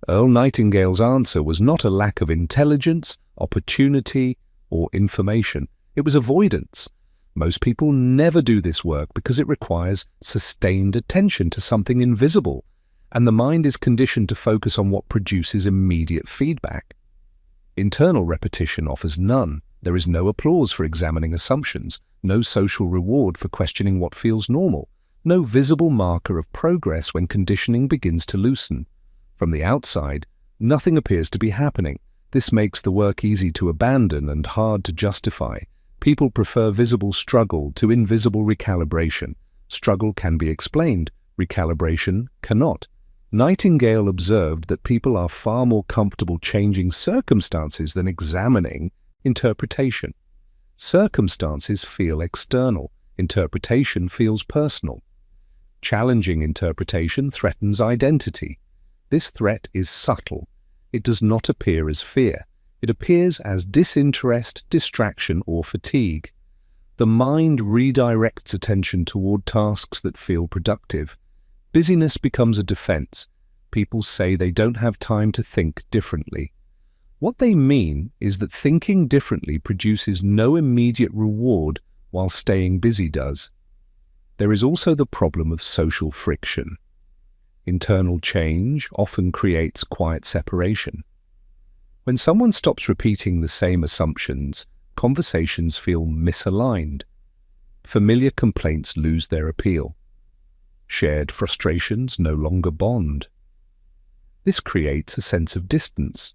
Earl Nightingale's answer was not a lack of intelligence, opportunity, or information. It was avoidance. Most people never do this work because it requires sustained attention to something invisible, and the mind is conditioned to focus on what produces immediate feedback. Internal repetition offers none. There is no applause for examining assumptions, no social reward for questioning what feels normal, no visible marker of progress when conditioning begins to loosen. From the outside, nothing appears to be happening. This makes the work easy to abandon and hard to justify. People prefer visible struggle to invisible recalibration. Struggle can be explained, recalibration cannot. Nightingale observed that people are far more comfortable changing circumstances than examining interpretation. Circumstances feel external. Interpretation feels personal. Challenging interpretation threatens identity. This threat is subtle. It does not appear as fear. It appears as disinterest, distraction, or fatigue. The mind redirects attention toward tasks that feel productive. Busyness becomes a defense. People say they don't have time to think differently. What they mean is that thinking differently produces no immediate reward while staying busy does. There is also the problem of social friction. Internal change often creates quiet separation. When someone stops repeating the same assumptions, conversations feel misaligned. Familiar complaints lose their appeal. Shared frustrations no longer bond. This creates a sense of distance.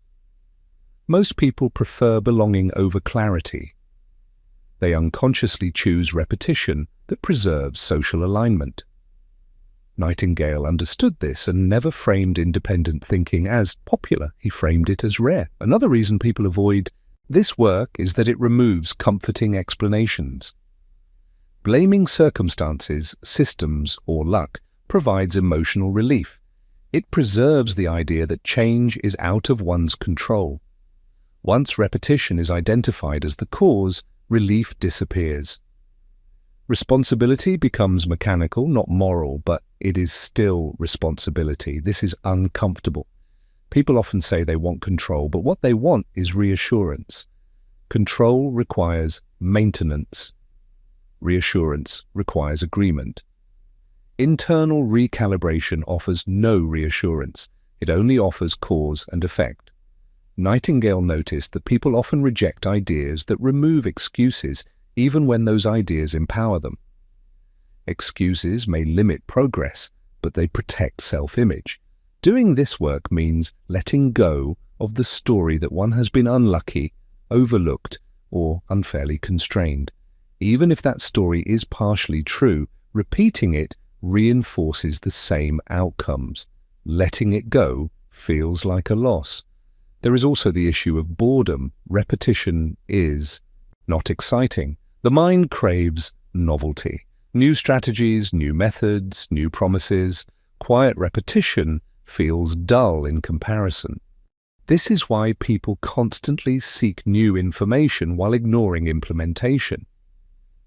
Most people prefer belonging over clarity. They unconsciously choose repetition that preserves social alignment. Nightingale understood this and never framed independent thinking as popular. He framed it as rare. Another reason people avoid this work is that it removes comforting explanations. Blaming circumstances, systems, or luck provides emotional relief. It preserves the idea that change is out of one's control. Once repetition is identified as the cause, relief disappears. Responsibility becomes mechanical, not moral, but it is still responsibility. This is uncomfortable. People often say they want control, but what they want is reassurance. Control requires maintenance. Reassurance requires agreement. Internal recalibration offers no reassurance. It only offers cause and effect. Nightingale noticed that people often reject ideas that remove excuses, even when those ideas empower them. Excuses may limit progress, but they protect self-image. Doing this work means letting go of the story that one has been unlucky, overlooked, or unfairly constrained. Even if that story is partially true, repeating it reinforces the same outcomes. Letting it go feels like a loss. There is also the issue of boredom. Repetition is not exciting. The mind craves novelty. New strategies, new methods, new promises. Quiet repetition feels dull in comparison. This is why people constantly seek new information while ignoring implementation.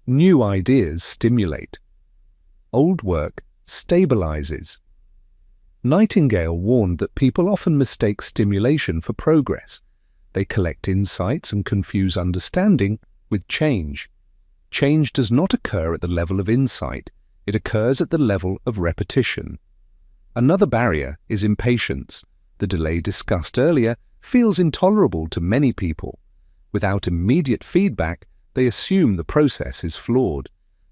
New ideas stimulate. Old work stabilizes. Nightingale warned that people often mistake stimulation for progress. They collect insights and confuse understanding with change. Change does not occur at the level of insight. It occurs at the level of repetition. Another barrier is impatience. The delay discussed earlier feels intolerable to many people. Without immediate feedback, they assume the process is flawed.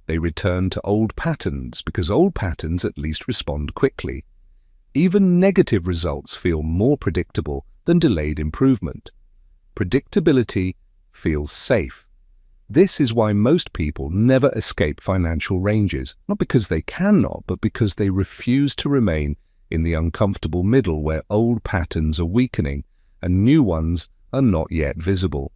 They return to old patterns because old patterns at least respond quickly. Even negative results feel more predictable than delayed improvement. Predictability feels safe. This is why most people never escape financial ranges, not because they cannot, but because they refuse to remain in the uncomfortable middle where old patterns are weakening and new ones are not yet visible.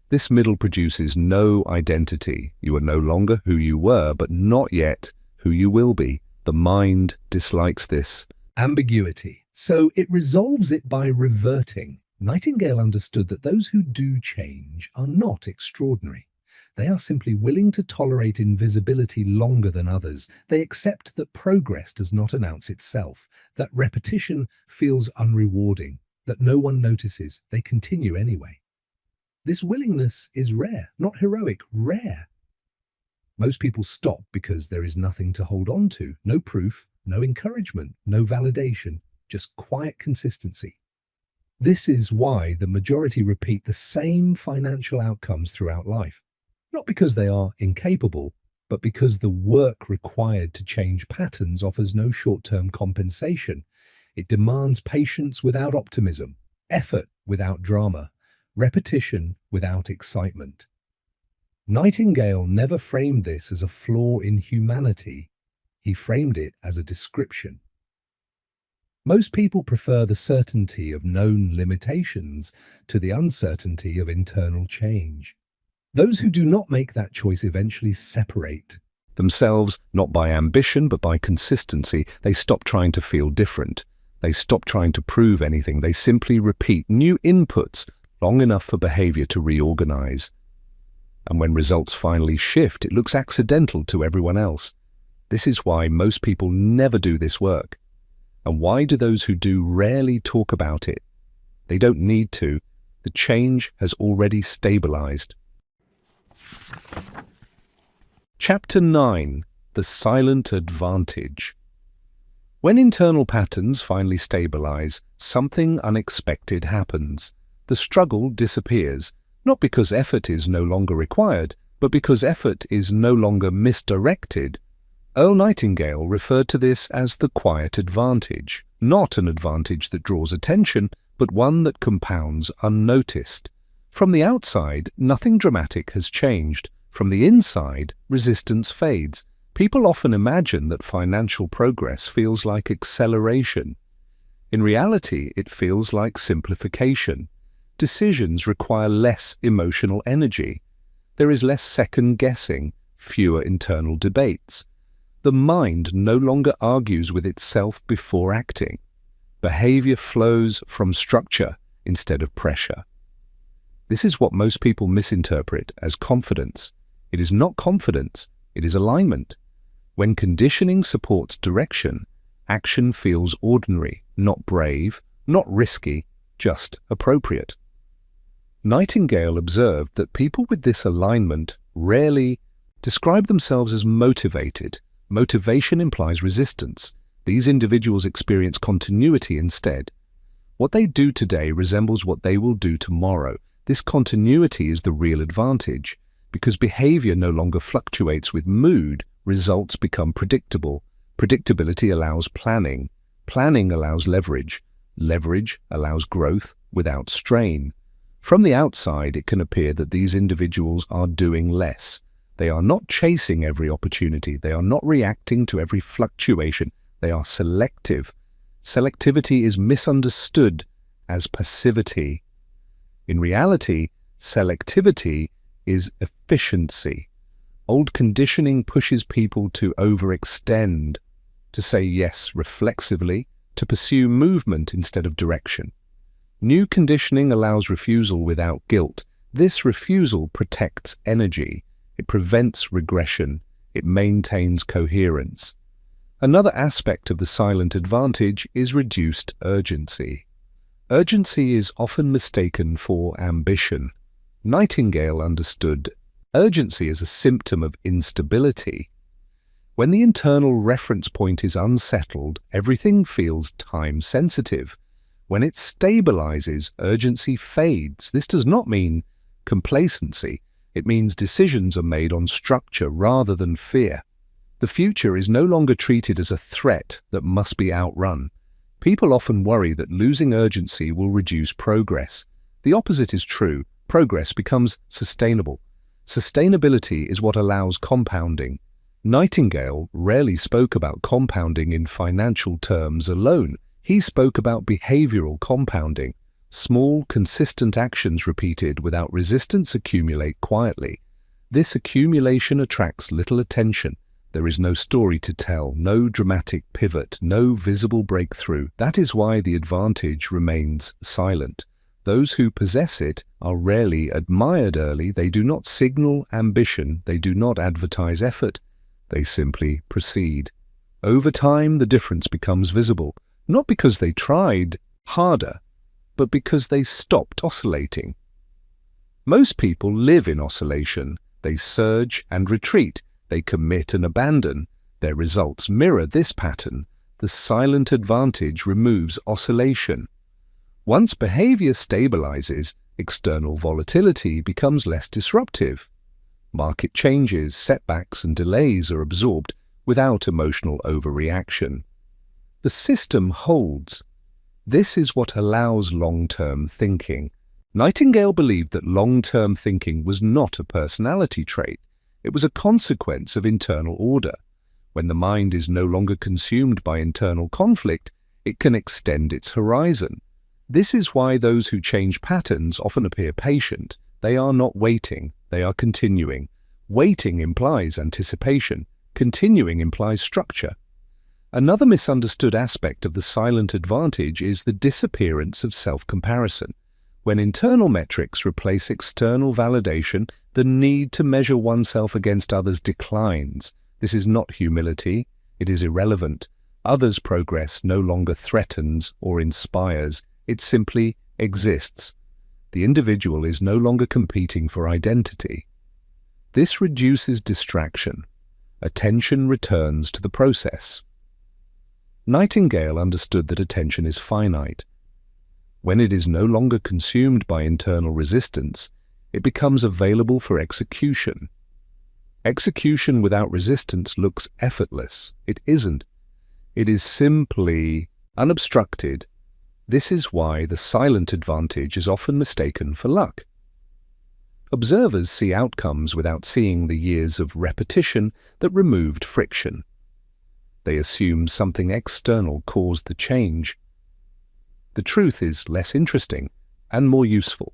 This middle produces no identity. You are no longer who you were, but not yet who you will be. The mind dislikes this ambiguity, so it resolves it by reverting. Nightingale understood that those who do change are not extraordinary. They are simply willing to tolerate invisibility longer than others. They accept that progress does not announce itself, that repetition feels unrewarding, that no one notices. They continue anyway. This willingness is rare, not heroic, rare. Most people stop because there is nothing to hold on to, no proof, no encouragement, no validation, just quiet consistency. This is why the majority repeat the same financial outcomes throughout life. Not because they are incapable, but because the work required to change patterns offers no short-term compensation. It demands patience without optimism, effort without drama, repetition without excitement. Nightingale never framed this as a flaw in humanity. He framed it as a description. Most people prefer the certainty of known limitations to the uncertainty of internal change. Those who do not make that choice eventually separate themselves, not by ambition, but by consistency. They stop trying to feel different. They stop trying to prove anything. They simply repeat new inputs long enough for behavior to reorganize. And when results finally shift, it looks accidental to everyone else. This is why most people never do this work. And why do those who do rarely talk about it? They don't need to. The change has already stabilized. Chapter 9. The Silent Advantage. When internal patterns finally stabilize, something unexpected happens. The struggle disappears, not because effort is no longer required, but because effort is no longer misdirected. Earl Nightingale referred to this as the quiet advantage, not an advantage that draws attention, but one that compounds unnoticed. From the outside, nothing dramatic has changed. From the inside, resistance fades. People often imagine that financial progress feels like acceleration. In reality, it feels like simplification. Decisions require less emotional energy. There is less second-guessing, fewer internal debates. The mind no longer argues with itself before acting. Behavior flows from structure instead of pressure. This is what most people misinterpret as confidence. It is not confidence, it is alignment. When conditioning supports direction, action feels ordinary, not brave, not risky, just appropriate. Nightingale observed that people with this alignment rarely describe themselves as motivated. Motivation implies resistance. These individuals experience continuity instead. What they do today resembles what they will do tomorrow. This continuity is the real advantage. Because behavior no longer fluctuates with mood, results become predictable. Predictability allows planning. Planning allows leverage. Leverage allows growth without strain. From the outside, it can appear that these individuals are doing less. They are not chasing every opportunity. They are not reacting to every fluctuation. They are selective. Selectivity is misunderstood as passivity. In reality, selectivity is efficiency. Old conditioning pushes people to overextend, to say yes reflexively, to pursue movement instead of direction. New conditioning allows refusal without guilt. This refusal protects energy. It prevents regression. It maintains coherence. Another aspect of the silent advantage is reduced urgency. Urgency is often mistaken for ambition. Nightingale understood urgency as a symptom of instability. When the internal reference point is unsettled, everything feels time-sensitive. When it stabilizes, urgency fades. This does not mean complacency. It means decisions are made on structure rather than fear. The future is no longer treated as a threat that must be outrun. People often worry that losing urgency will reduce progress. The opposite is true. Progress becomes sustainable. Sustainability is what allows compounding. Nightingale rarely spoke about compounding in financial terms alone. He spoke about behavioral compounding. Small, consistent actions repeated without resistance accumulate quietly. This accumulation attracts little attention. There is no story to tell, no dramatic pivot, no visible breakthrough. That is why the advantage remains silent. Those who possess it are rarely admired early. They do not signal ambition. They do not advertise effort. They simply proceed. Over time, the difference becomes visible, not because they tried harder, but because they stopped oscillating. Most people live in oscillation. They surge and retreat. They commit and abandon. Their results mirror this pattern. The silent advantage removes oscillation. Once behavior stabilizes, external volatility becomes less disruptive. Market changes, setbacks, and delays are absorbed without emotional overreaction. The system holds. This is what allows long-term thinking. Nightingale believed that long-term thinking was not a personality trait. It was a consequence of internal order. When the mind is no longer consumed by internal conflict, it can extend its horizon. This is why those who change patterns often appear patient. They are not waiting, they are continuing. Waiting implies anticipation. Continuing implies structure. Another misunderstood aspect of the silent advantage is the disappearance of self-comparison. When internal metrics replace external validation, the need to measure oneself against others declines. This is not humility, it is irrelevant. Others' progress no longer threatens or inspires, it simply exists. The individual is no longer competing for identity. This reduces distraction. Attention returns to the process. Nightingale understood that attention is finite. When it is no longer consumed by internal resistance, it becomes available for execution. Execution without resistance looks effortless. It isn't. It is simply unobstructed. This is why the silent advantage is often mistaken for luck. Observers see outcomes without seeing the years of repetition that removed friction. They assume something external caused the change. The truth is less interesting and more useful.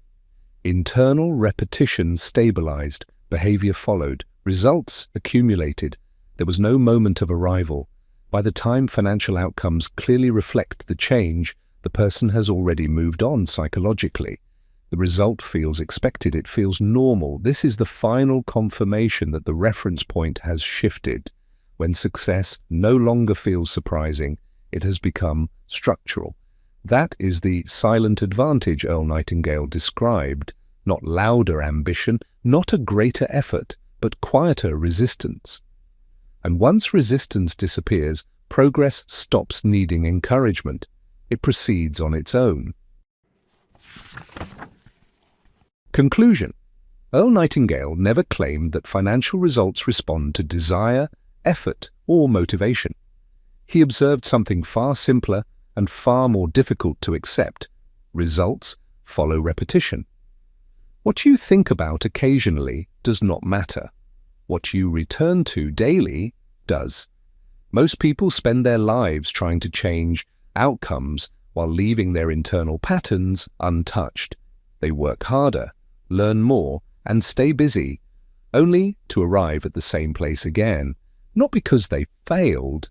Internal repetition stabilized, behavior followed, results accumulated. There was no moment of arrival. By the time financial outcomes clearly reflect the change, the person has already moved on psychologically. The result feels expected, it feels normal. This is the final confirmation that the reference point has shifted. When success no longer feels surprising, it has become structural. That is the silent advantage Earl Nightingale described. Not louder ambition, not a greater effort, but quieter resistance. And once resistance disappears, progress stops needing encouragement. It proceeds on its own. Conclusion. Earl Nightingale never claimed that financial results respond to desire, effort, or motivation. He observed something far simpler and far more difficult to accept. Results follow repetition. What you think about occasionally does not matter. What you return to daily does. Most people spend their lives trying to change outcomes while leaving their internal patterns untouched. They work harder, learn more, and stay busy, only to arrive at the same place again. Not because they failed,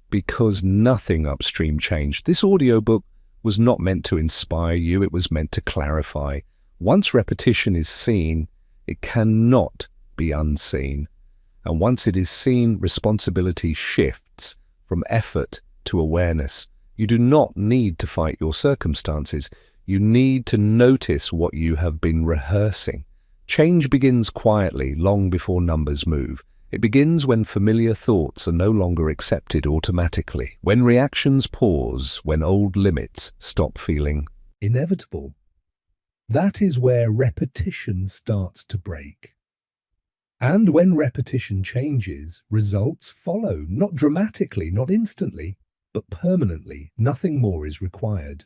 because nothing upstream changed. This audiobook was not meant to inspire you, it was meant to clarify. Once repetition is seen, it cannot be unseen. And once it is seen, responsibility shifts from effort to awareness. You do not need to fight your circumstances. You need to notice what you have been rehearsing. Change begins quietly, long before numbers move. It begins when familiar thoughts are no longer accepted automatically, when reactions pause, when old limits stop feeling inevitable. That is where repetition starts to break. And when repetition changes, results follow, not dramatically, not instantly, but permanently. Nothing more is required.